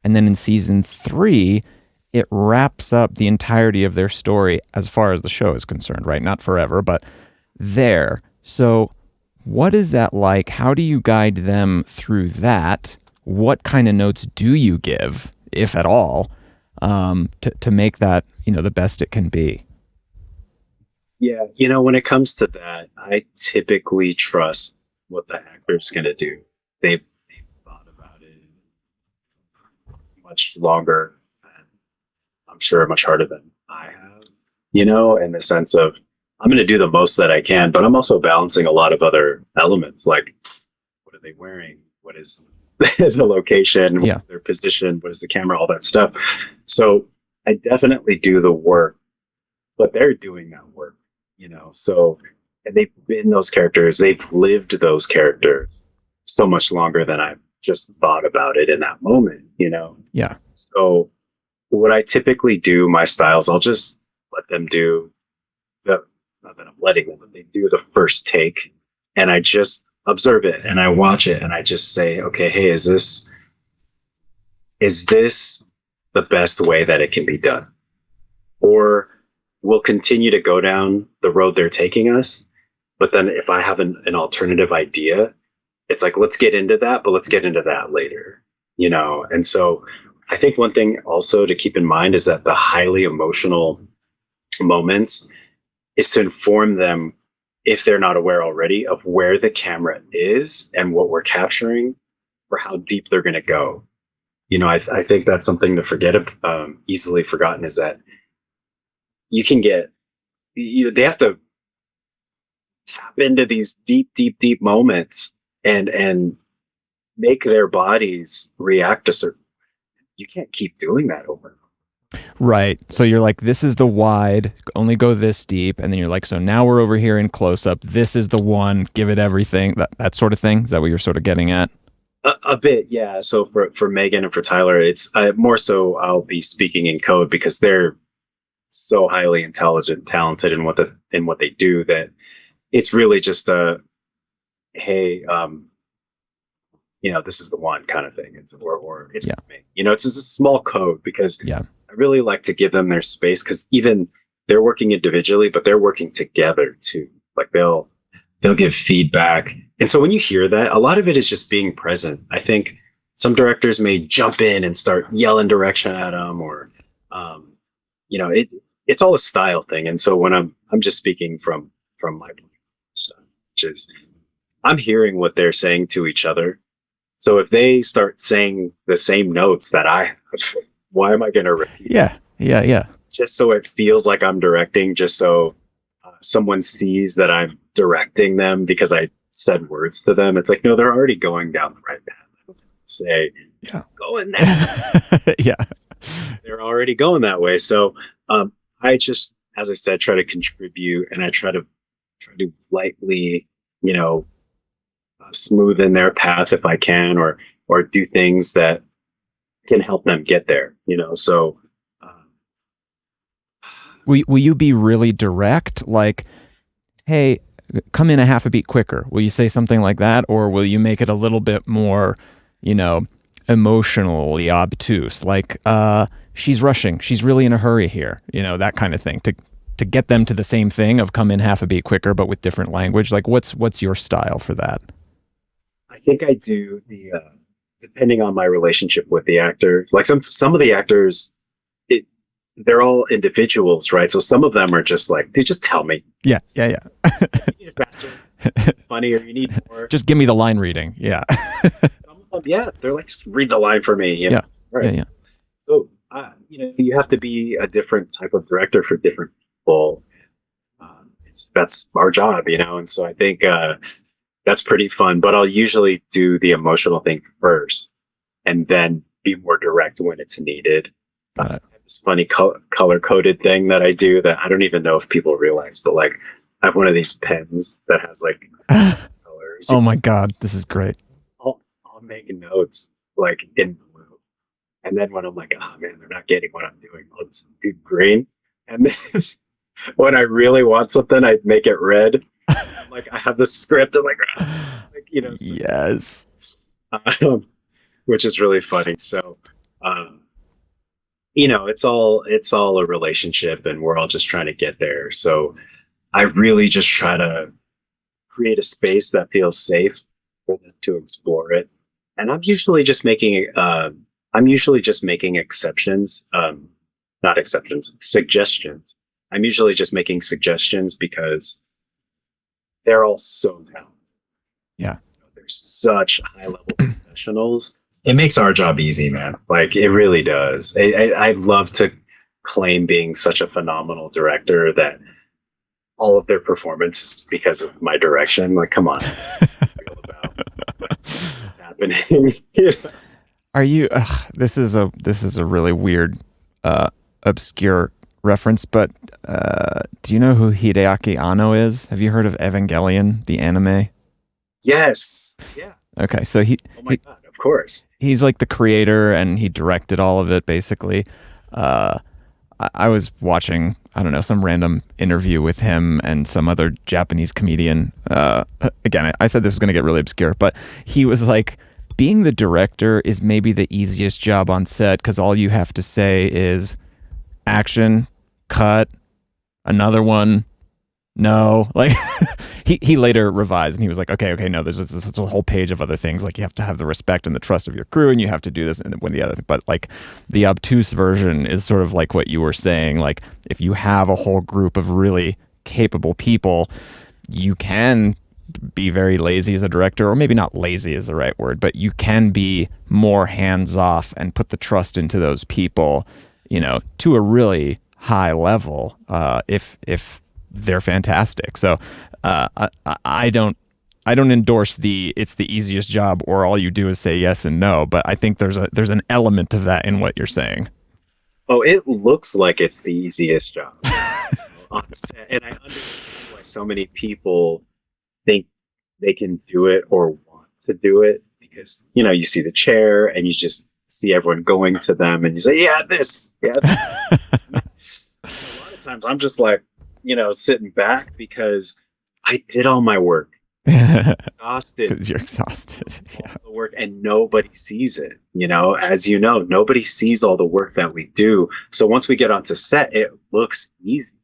Speaker 1: And then in season 3, it wraps up the entirety of their story as far as the show is concerned, right? Not forever, but there. So what is that like? How do you guide them through that? What kind of notes do you give, if at all, to make that, the best it can be?
Speaker 2: Yeah, when it comes to that, I typically trust what the actor's going to do. They've thought about it much longer, and I'm sure much harder than I have, in the sense of I'm going to do the most that I can, but I'm also balancing a lot of other elements, like what are they wearing? What is the location,
Speaker 1: Yeah.
Speaker 2: their position, what is the camera, all that stuff. So I definitely do the work, but they're doing that work, so, and they've been those characters, they've lived those characters so much longer than I've just thought about it in that moment,
Speaker 1: Yeah.
Speaker 2: So what I typically do, my styles, I'll just let them do not that I'm letting them, but they do the first take, and I just observe it and I watch it and I just say, okay, hey, is this the best way that it can be done? Or we'll continue to go down the road they're taking us. But then if I have an alternative idea, it's like, let's get into that, but let's get into that later, And so I think one thing also to keep in mind is that the highly emotional moments is to inform them, if they're not aware already, of where the camera is and what we're capturing, or how deep they're going to go. I think that's something to forget, easily forgotten, is that you can get, they have to tap into these deep moments and make their bodies react a certain way. You can't keep doing that over and over.
Speaker 1: Right. So you're like, this is the wide, only go this deep. And then you're like, so now we're over here in close up. This is the one, give it everything, that sort of thing. Is that what you're sort of getting at?
Speaker 2: A bit, yeah. So for Megan and for Tyler, it's more so I'll be speaking in code because they're so highly intelligent, talented in what they do, that it's really just hey, this is the one kind of thing. It's or it's me. It's a small code because I really like to give them their space, because even they're working individually, but they're working together too. Like they'll give feedback. And so when you hear that, a lot of it is just being present. I think some directors may jump in and start yelling direction at them, or, it's all a style thing. And so when I'm just speaking from my stuff, which is I'm hearing what they're saying to each other. So if they start saying the same notes that I have, why am I going to repeat?
Speaker 1: Yeah.
Speaker 2: Just so it feels like I'm directing, just so someone sees that I'm directing them because I said words to them. It's like, no, they're already going down the right path. Say, go in there.
Speaker 1: Yeah.
Speaker 2: They're already going that way. So I just, as I said, try to contribute, and I try to lightly, smoothen their path if I can, or do things that can help them get there, so.
Speaker 1: Will you be really direct? Like, hey, come in a half a beat quicker. Will you say something like that? Or will you make it a little bit more, emotionally obtuse? Like, she's rushing. She's really in a hurry here. That kind of thing, to get them to the same thing of come in half a beat quicker, but with different language. Like, what's your style for that?
Speaker 2: think I do the depending on my relationship with the actor. Like some of the actors, it they're all individuals, right? So some of them are just like, dude, just tell me.
Speaker 1: Yeah, yeah, yeah.
Speaker 2: You need it faster, funny, or you need more.
Speaker 1: Just give me the line reading. Yeah.
Speaker 2: Some of them, yeah, they're like, just read the line for me. You know?
Speaker 1: Yeah.
Speaker 2: Right.
Speaker 1: Yeah, yeah.
Speaker 2: So you have to be a different type of director for different people. That's our job, and so I think that's pretty fun. But I'll usually do the emotional thing first, and then be more direct when it's needed.
Speaker 1: Got it.
Speaker 2: This funny color coded thing that I do that I don't even know if people realize, but like I have one of these pens that has like colors.
Speaker 1: Oh my God, this is great.
Speaker 2: I'll make notes like in blue, and then when I'm like, oh man, they're not getting what I'm doing, I'll just do green, and then when I really want something, I make it red. I'm like, I have the script. I'm like, so,
Speaker 1: Yes.
Speaker 2: which is really funny. So, it's all a relationship, and we're all just trying to get there. So, I really just try to create a space that feels safe for them to explore it. And I'm usually just making exceptions, not exceptions, suggestions. I'm usually just making suggestions because they're all so talented.
Speaker 1: Yeah.
Speaker 2: They're such high level professionals. It makes our job easy, man. Like it really does. I love to claim being such a phenomenal director that all of their performance is because of my direction. Like, come on. Feel about what's happening.
Speaker 1: Are you? This is a really weird, obscure reference, but do you know who Hideaki Anno is? Have you heard of Evangelion, the anime?
Speaker 2: Yes. Yeah.
Speaker 1: Okay, so
Speaker 2: Oh my God, of course.
Speaker 1: he's like the creator, and he directed all of it basically. I was watching, I don't know, some random interview with him and some other Japanese comedian. Again, I said this was going to get really obscure, but he was like, being the director is maybe the easiest job on set because all you have to say is action, cut, another one, no. Like he later revised and he was like, okay, no, there's this a whole page of other things. Like you have to have the respect and the trust of your crew, and you have to do this and when the other. But like the obtuse version is sort of like what you were saying. Like if you have a whole group of really capable people, you can be very lazy as a director, or maybe not lazy is the right word, but you can be more hands off and put the trust into those people, to a really high level, if they're fantastic. So I don't endorse it's the easiest job or all you do is say yes and no, but I think there's an element of that in what you're saying.
Speaker 2: Oh, it looks like it's the easiest job on set, and I understand why so many people think they can do it or want to do it because you see the chair and you just see everyone going to them and you say, yeah, this. A lot of times I'm just like, sitting back because I did all my work. Exhausted.
Speaker 1: Because you're exhausted. Yeah.
Speaker 2: The work, and nobody sees it. As nobody sees all the work that we do. So once we get onto set, it looks easy,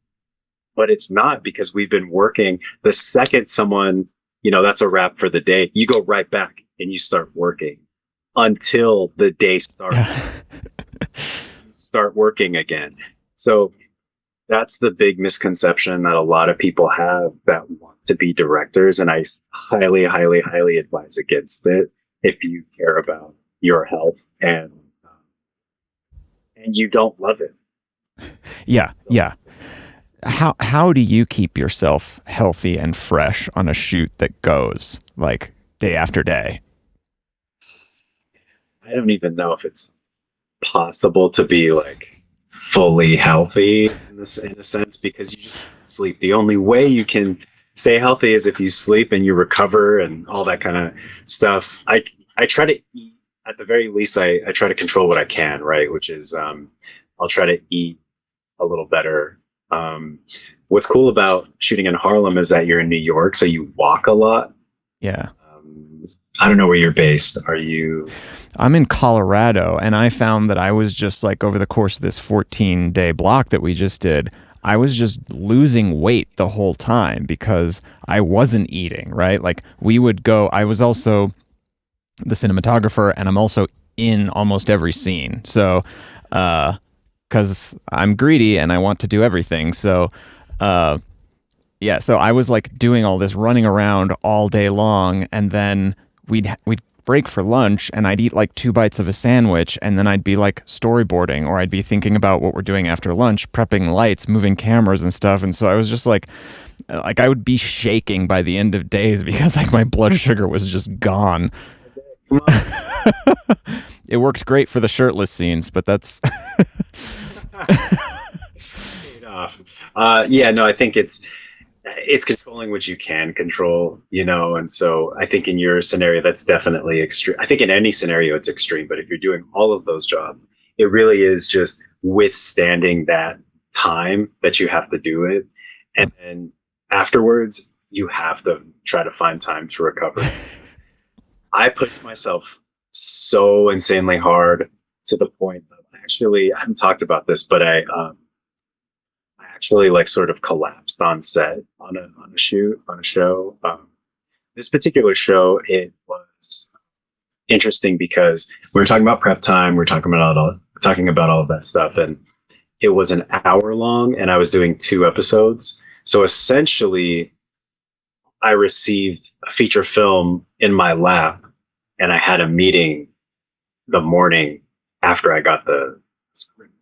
Speaker 2: but it's not because we've been working. The second someone, that's a wrap for the day, you go right back and you start working until the day starts. You start working again. So that's the big misconception that a lot of people have that want to be directors. And I highly, highly, highly advise against it if you care about your health and you don't love it.
Speaker 1: Yeah. Yeah. How do you keep yourself healthy and fresh on a shoot that goes like day after day?
Speaker 2: I don't even know if it's possible to be like fully healthy in a sense, because you just sleep. The only way you can stay healthy is if you sleep and you recover and all that kind of stuff. I try to eat, at the very least, I try to control what I can, right? Which is I'll try to eat a little better. What's cool about shooting in Harlem is that you're in New York, so you walk a lot.
Speaker 1: Yeah.
Speaker 2: I don't know where you're based. Are you?
Speaker 1: I'm in Colorado, and I found that I was just like, over the course of this 14-day block that we just did, I was just losing weight the whole time because I wasn't eating, right? Like we would go, I was also the cinematographer, and I'm also in almost every scene. So, because I'm greedy and I want to do everything. So, uh, yeah. So I was like doing all this running around all day long, and then we'd break for lunch, and I'd eat like 2 bites of a sandwich, and then I'd be like storyboarding, or I'd be thinking about what we're doing after lunch, prepping lights, moving cameras and stuff. And so I was just like I would be shaking by the end of days because like my blood sugar was just gone.
Speaker 2: Come on.
Speaker 1: It worked great for the shirtless scenes, but that's
Speaker 2: Paid off. Yeah, no, I think it's controlling what you can control, and so I think in your scenario that's definitely extreme. I think in any scenario it's extreme, but if you're doing all of those jobs, it really is just withstanding that time that you have to do it, and then afterwards you have to try to find time to recover. I pushed myself so insanely hard to the point that I haven't talked about this, but I actually like sort of collapsed on set on a shoot on a show. This particular show, it was interesting because we were talking about prep time, we are talking about all of that stuff, and it was an hour long, and I was doing 2 episodes. So essentially, I received a feature film in my lap, and I had a meeting the morning after I got the script,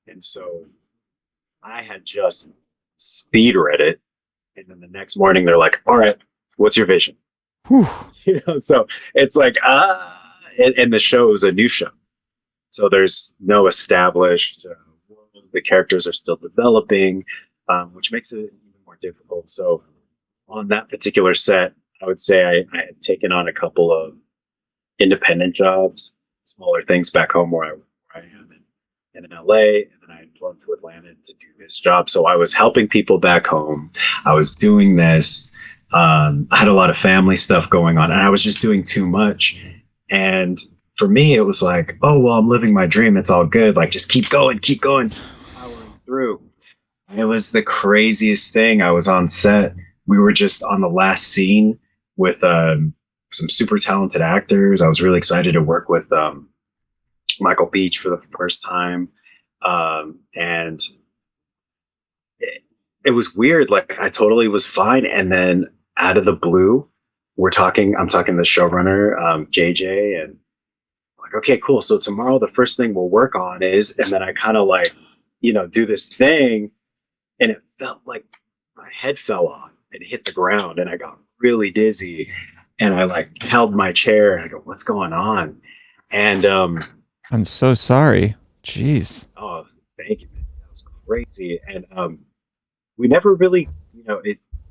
Speaker 2: and so I had just speed read it, and then the next morning they're like, "All right, what's your vision?"
Speaker 1: whew.
Speaker 2: So it's like and the show is a new show, so there's no established world. The characters are still developing, which makes it even more difficult. So on that particular set, I would say I had taken on a couple of independent jobs, smaller things back home where I am in LA, and then I had flown to Atlanta to do this job. So I was helping people back home. I was doing this. I had a lot of family stuff going on, and I was just doing too much. And for me, it was like, oh, well, I'm living my dream. It's all good. Like, just keep going, powering through. And it was the craziest thing. I was on set. We were just on the last scene with some super talented actors. I was really excited to work with Michael Beach for the first time. And it was weird. Like, I totally was fine. And then out of the blue, I'm talking to the showrunner, JJ, and I'm like, okay, cool. So tomorrow, the first thing we'll work on is, and then I kind of like, do this thing, and it felt like my head fell on and hit the ground, and I got really dizzy, and I like held my chair, and I go, what's going on? And
Speaker 1: I'm so sorry. Jeez.
Speaker 2: oh, thank you. That was crazy. And we never really,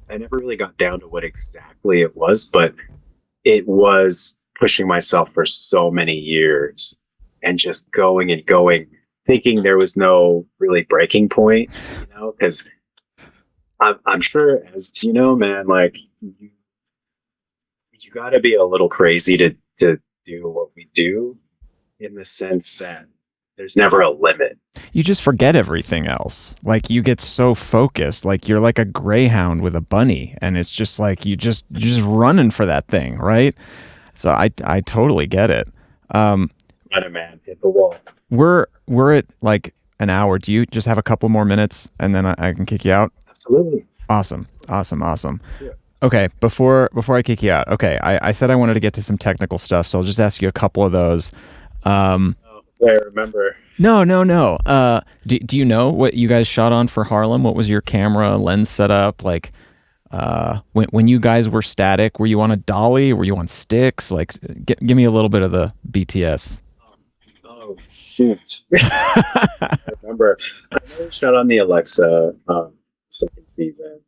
Speaker 2: I never really got down to what exactly it was, but it was pushing myself for so many years and just going and going, thinking there was no really breaking point, because I'm sure, as you know, man, like you got to be a little crazy to do what we do, in the sense that there's never a limit.
Speaker 1: You just forget everything else. Like you get so focused, like you're like a greyhound with a bunny, and it's just like you're just running for that thing, right? So I totally get it.
Speaker 2: Run it, man, hit the wall.
Speaker 1: We're at like an hour. Do you just have a couple more minutes, and then I can kick you out?
Speaker 2: Absolutely.
Speaker 1: Awesome.
Speaker 2: Yeah.
Speaker 1: Okay, before I kick you out, okay, I said I wanted to get to some technical stuff, so I'll just ask you a couple of those.
Speaker 2: I remember.
Speaker 1: No. Do you know what you guys shot on for Harlem? What was your camera lens setup? Like, when you guys were static, were you on a dolly? Were you on sticks? Like, give me a little bit of the BTS.
Speaker 2: Oh shoot! I remember. I know we shot on the Alexa second season,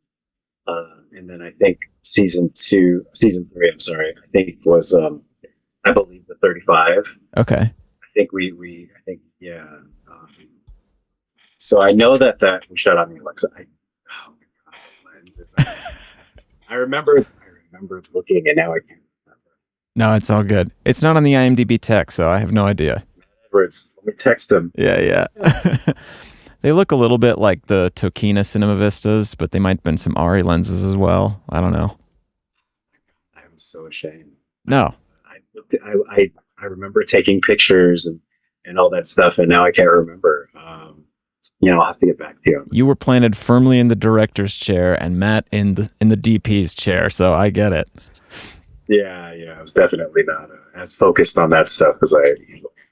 Speaker 2: and then I think season 3. I'm sorry. I think was I believe the 35.
Speaker 1: Okay.
Speaker 2: I think I think yeah. So I know that we shot on the Alexa. Oh my god, lenses. I remember looking, and now I can't remember.
Speaker 1: No, it's all good. It's not on the IMDb tech, so I have no idea.
Speaker 2: Let me text them.
Speaker 1: Yeah. They look a little bit like the Tokina Cinema Vistas, but they might have been some ARRI lenses as well. I don't know.
Speaker 2: I'm so ashamed.
Speaker 1: No.
Speaker 2: I remember taking pictures and all that stuff, and now I can't remember. I'll have to get back to you.
Speaker 1: You were planted firmly in the director's chair and Matt in the DP's chair, so I get it.
Speaker 2: Yeah, I was definitely not as focused on that stuff as I.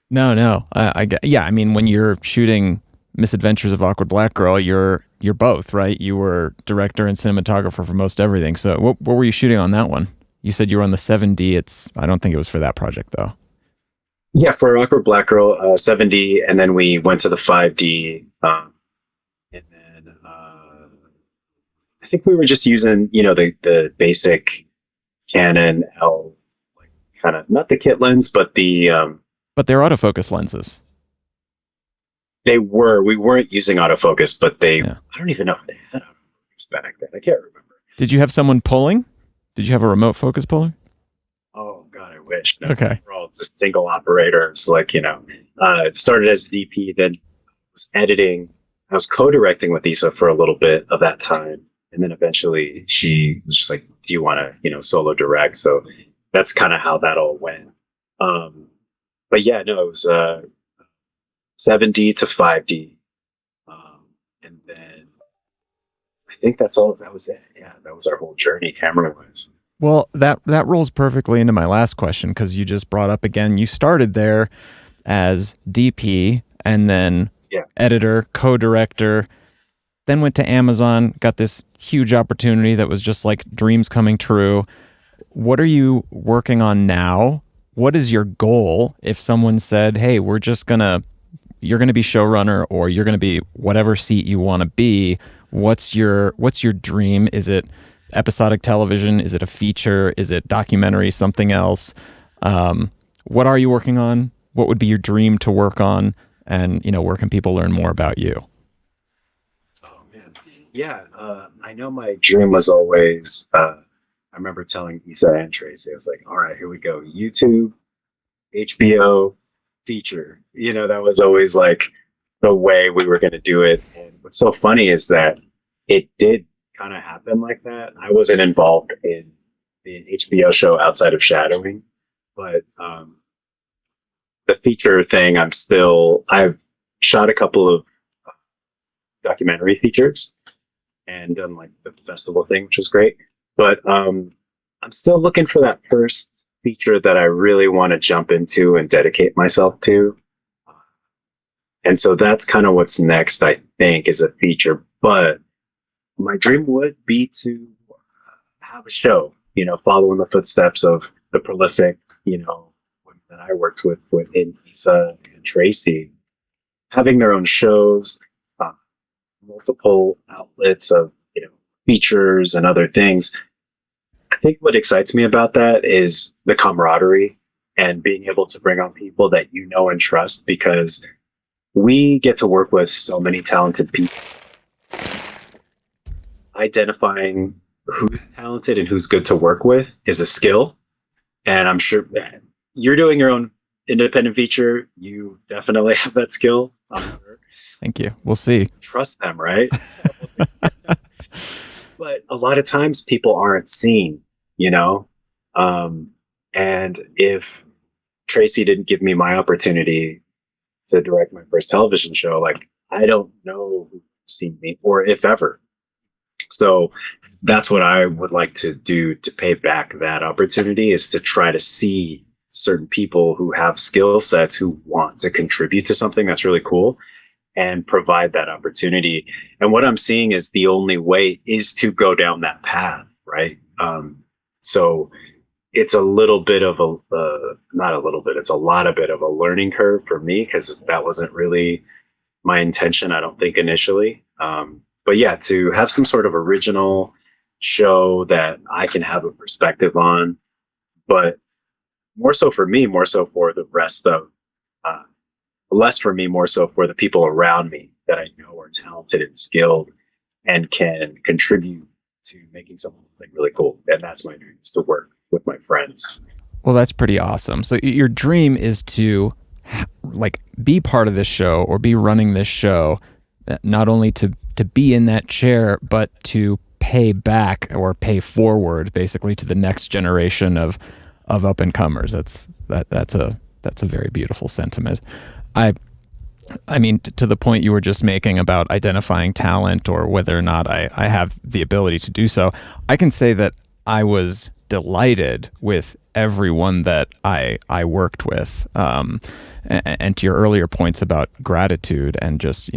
Speaker 1: No, I get. Yeah, I mean, when you're shooting Misadventures of Awkward Black Girl, you're both, right? You were director and cinematographer for most everything. So what were you shooting on that one? You said you were on the 7D. I don't think it was for that project though.
Speaker 2: Yeah, for Awkward Black Girl, 7D, and then we went to the 5D, and then I think we were just using, the basic Canon L, like kind of not the kit lens, but the
Speaker 1: But they're autofocus lenses.
Speaker 2: we weren't using autofocus, but
Speaker 1: Yeah.
Speaker 2: I don't even know if they had autofocus back then. I can't remember.
Speaker 1: Did you have someone pulling? Did you have a remote focus puller?
Speaker 2: Oh God, I wish. No,
Speaker 1: Okay.
Speaker 2: we're all just single operators. It started as DP, then was editing. I was co-directing with Issa for a little bit of that time, and then eventually she was just like, "Do you want to, solo direct?" So that's kind of how that all went. But yeah, no, it was 7D to 5D, and then I think that's all. That was it. Yeah, that was our whole journey, camera-wise.
Speaker 1: Well, that rolls perfectly into my last question because you just brought up again. You started there as DP and then editor, co-director, then went to Amazon, got this huge opportunity that was just like dreams coming true. What are you working on now? What is your goal if someone said, "Hey, you're going to be showrunner or you're going to be whatever seat you want to be." What's your dream? Is it episodic television? Is it a feature? Is it documentary? Something else? What are you working on? What would be your dream to work on? And where can people learn more about you?
Speaker 2: Oh man, yeah. I know my dream was always. I remember telling Issa and Tracy, I was like, "All right, here we go. YouTube, HBO, feature." That was always like the way we were going to do it. And what's so funny is that it did kind of happen like that. I wasn't involved in the HBO show outside of shadowing, but the feature thing, I've shot a couple of documentary features and done like the festival thing, which was great. But I'm still looking for that first feature that I really want to jump into and dedicate myself to. And so that's kind of what's next, I think, is a feature. But my dream would be to have a show, following the footsteps of the prolific, women that I worked with Issa and Tracy, having their own shows, multiple outlets of, features and other things. I think what excites me about that is the camaraderie and being able to bring on people that you know and trust, because we get to work with so many talented people. Identifying who's talented and who's good to work with is a skill. And I'm sure that you're doing your own independent feature. You definitely have that skill.
Speaker 1: Thank you. We'll see.
Speaker 2: Trust them, right? We'll see. But a lot of times people aren't seen, and if Tracy didn't give me my opportunity to direct my first television show, like, I don't know who's seen me or if ever. So that's what I would like to do to pay back that opportunity, is to try to see certain people who have skill sets who want to contribute to something that's really cool and provide that opportunity. And what I'm seeing is the only way is to go down that path, right? So it's a little bit of not a little bit, it's a lot of bit of a learning curve for me, because that wasn't really my intention, I don't think, initially. But yeah, to have some sort of original show that I can have a perspective on, but more so for me, more so for the rest of, less for me, more so for the people around me that I know are talented and skilled and can contribute to making something really cool. And that's my dream, is to work with my friends.
Speaker 1: Well, that's pretty awesome. So your dream is to be part of this show or be running this show, not only to be in that chair, but to pay back or pay forward basically to the next generation of of up and comers. That's a very beautiful sentiment. I I mean, to the point you were just making about identifying talent or whether or not I have the ability to do so, I can say that I was delighted with everyone that I worked with. And to your earlier points about gratitude and just,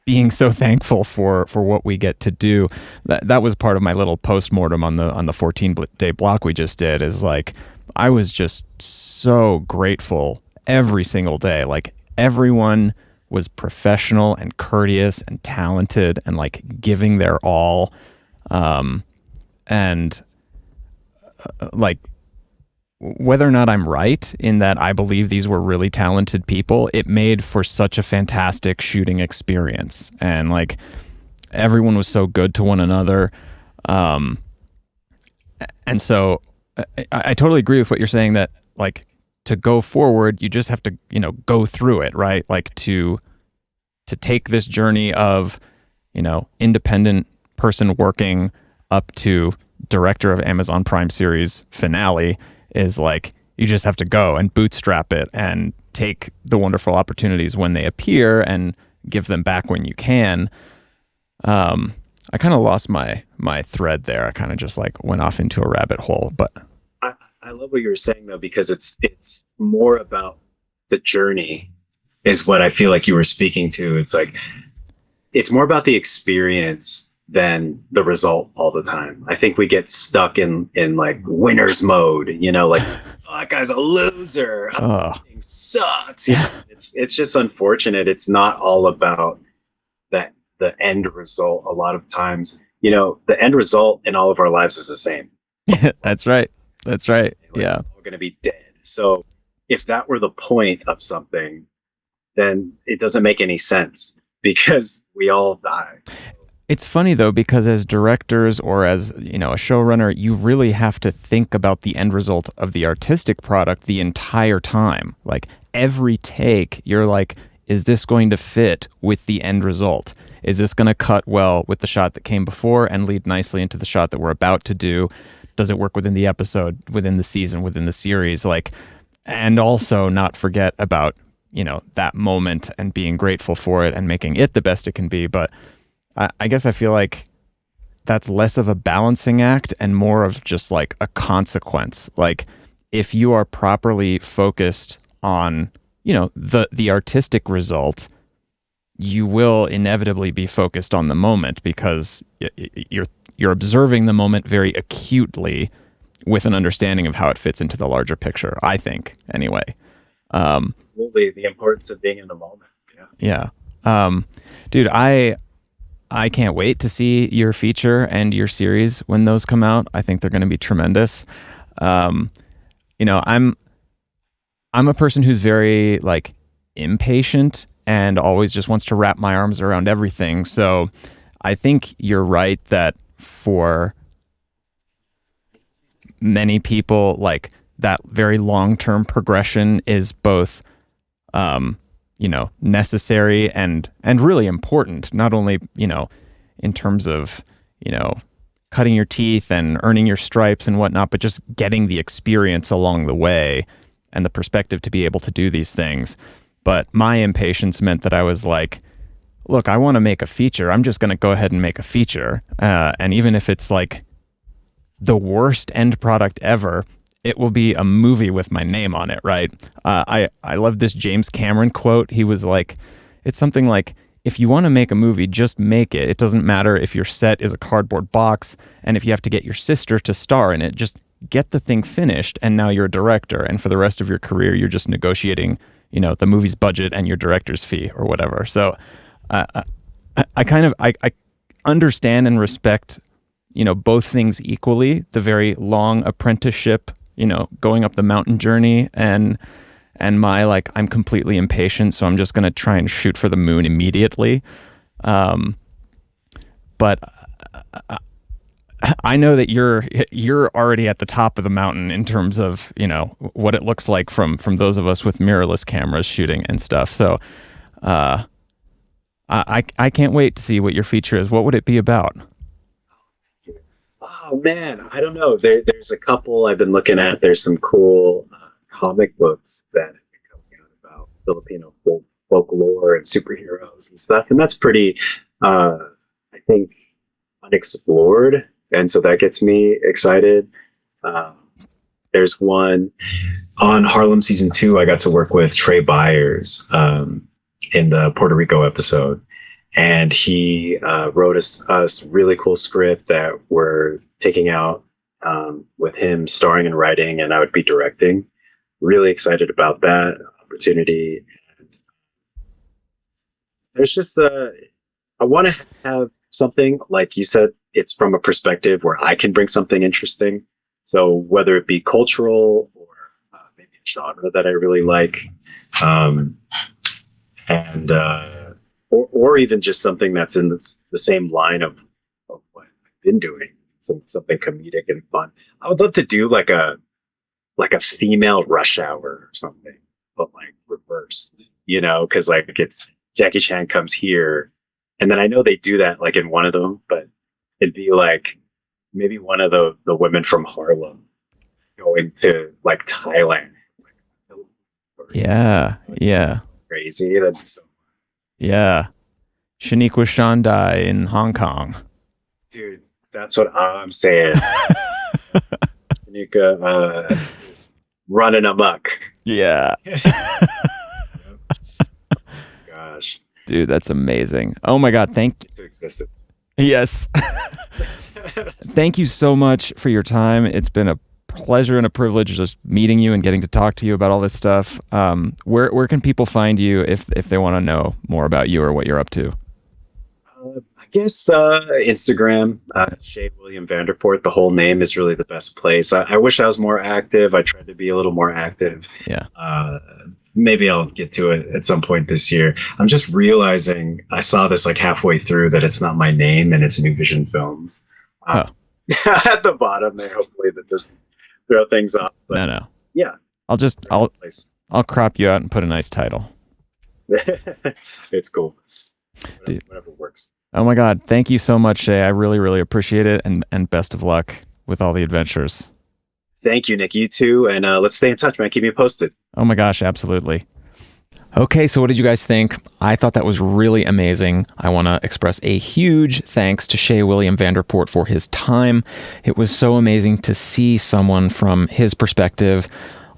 Speaker 1: being so thankful for what we get to do. That was part of my little postmortem on the 14-day block we just did, is like, I was just so grateful every single day. Like, everyone was professional and courteous and talented and like giving their all. And like, whether or not I'm right in that I believe these were really talented people, it made for such a fantastic shooting experience. And like, everyone was so good to one another. And so I totally agree with what you're saying, that like, to go forward, you just have to, go through it, right? Like, to take this journey of, independent person working up to director of Amazon Prime series finale, is like, you just have to go and bootstrap it and take the wonderful opportunities when they appear and give them back when you can. I kind of lost my thread there. I kind of just like went off into a rabbit hole, but
Speaker 2: I love what you were saying though, because it's more about the journey is what I feel like you were speaking to. It's like, it's more about the experience than the result all the time. I think we get stuck in like winner's mode, like, oh, that guy's a loser. Everything sucks. It's just unfortunate. It's not all about the end result. A lot of times, the end result in all of our lives is the same.
Speaker 1: That's right. Like, yeah.
Speaker 2: We're going to be dead. So if that were the point of something, then it doesn't make any sense, because we all die.
Speaker 1: It's funny though, because as directors or as, a showrunner, you really have to think about the end result of the artistic product the entire time. Like, every take, you're like, is this going to fit with the end result? Is this going to cut well with the shot that came before and lead nicely into the shot that we're about to do? Does it work within the episode, within the season, within the series? Like, and also not forget about, that moment and being grateful for it and making it the best it can be. But I guess I feel like that's less of a balancing act and more of just like a consequence. Like, if you are properly focused on, the artistic result, you will inevitably be focused on the moment, because you're observing the moment very acutely with an understanding of how it fits into the larger picture, I think, anyway.
Speaker 2: Absolutely, the importance of being in the moment.
Speaker 1: Yeah. Dude, I can't wait to see your feature and your series when those come out. I think they're going to be tremendous. I'm a person who's very like impatient and always just wants to wrap my arms around everything. So I think you're right that for many people, like, that very long-term progression is both, necessary and really important, not only, in terms of, cutting your teeth and earning your stripes and whatnot, but just getting the experience along the way and the perspective to be able to do these things. But my impatience meant that I was like, look, I want to make a feature. I'm just going to go ahead and make a feature. And even if it's like the worst end product ever, it will be a movie with my name on it, right? I love this James Cameron quote. He was like, it's something like, if you want to make a movie, just make it. It doesn't matter if your set is a cardboard box, and if you have to get your sister to star in it, just get the thing finished, and now you're a director. And for the rest of your career, you're just negotiating, the movie's budget and your director's fee or whatever. So I kind of understand and respect, both things equally, the very long apprenticeship, going up the mountain journey, and my, like, I'm completely impatient, so I'm just going to try and shoot for the moon immediately. But I know that you're already at the top of the mountain in terms of, what it looks like from those of us with mirrorless cameras shooting and stuff. So I can't wait to see what your feature is. What would it be about?
Speaker 2: Oh man, I don't know. There's a couple I've been looking at. There's some cool comic books that have been coming out about Filipino folklore and superheroes and stuff, and that's pretty, I think, unexplored, and so that gets me excited. Um, there's one on Harlem season two. I got to work with Trey Byers in the Puerto Rico episode, and he wrote us really cool script that we're taking out with him starring and writing, and I would be directing. Really excited about that opportunity. There's just I want to have something like you said. It's from a perspective where I can bring something interesting. So whether it be cultural or maybe a genre that I really like, um, and or even just something that's in the same line of what I've been doing, something comedic and fun. I would love to do like a female Rush Hour or something, but like reversed, because like it's Jackie Chan comes here, and then I know they do that like in one of them, but it'd be like maybe one of the women from Harlem going to like Thailand.
Speaker 1: Yeah, yeah,
Speaker 2: crazy. That'd be so.
Speaker 1: yeah. Shaniqua Shandai in Hong Kong.
Speaker 2: Dude, that's what I'm saying. Shanika is running amok.
Speaker 1: Yeah.
Speaker 2: Gosh.
Speaker 1: Dude, that's amazing. Oh my God.
Speaker 2: To existence.
Speaker 1: Yes. Thank you so much for your time. It's been a pleasure and a privilege just meeting you and getting to talk to you about all this stuff. Where can people find you if they want to know more about you or what you're up to?
Speaker 2: I guess Instagram, Shea William Vanderpoort. The whole name is really the best place. I wish I was more active. I tried to be a little more active.
Speaker 1: Yeah.
Speaker 2: Maybe I'll get to it at some point this year. I'm just realizing I saw this like halfway through that it's not my name and it's New Vision Films. At the bottom there, hopefully that doesn't throw things off. But
Speaker 1: no.
Speaker 2: Yeah.
Speaker 1: I'll crop you out and put a nice title.
Speaker 2: It's cool.
Speaker 1: Dude.
Speaker 2: Whatever works.
Speaker 1: Oh my God. Thank you so much, Shea. I really, really appreciate it. And best of luck with all the adventures.
Speaker 2: Thank you, Nick. You too. And let's stay in touch, man. Keep me posted.
Speaker 1: Oh my gosh. Absolutely. Okay. So what did you guys think? I thought that was really amazing. I want to express a huge thanks to Shea William Vanderpoort for his time. It was so amazing to see someone from his perspective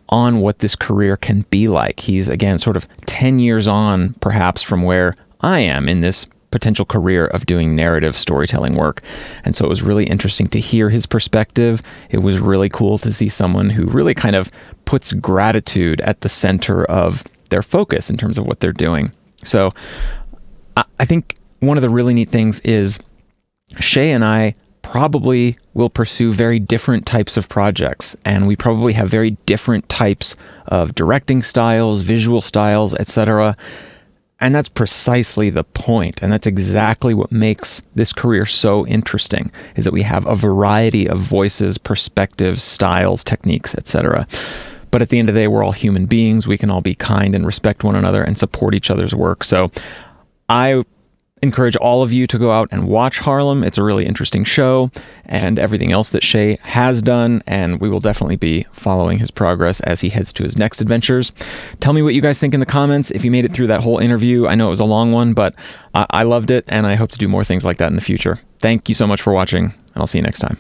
Speaker 1: on what this career can be like. He's, again, sort of 10 years on, perhaps, from where I am in this potential career of doing narrative storytelling work. And so it was really interesting to hear his perspective. It was really cool to see someone who really kind of puts gratitude at the center of their focus in terms of what they're doing. So I think one of the really neat things is Shea and I probably will pursue very different types of projects, and we probably have very different types of directing styles, visual styles, etc. And that's precisely the point. And that's exactly what makes this career so interesting, is that we have a variety of voices, perspectives, styles, techniques, etc. But at the end of the day, we're all human beings. We can all be kind and respect one another and support each other's work. So I encourage all of you to go out and watch Harlem. It's a really interesting show, and everything else that Shea has done, and we will definitely be following his progress as he heads to his next adventures. Tell me what you guys think in the comments. If you made it through that whole interview, I know it was a long one, but I loved it, and I hope to do more things like that in the future. Thank you so much for watching, and I'll see you next time.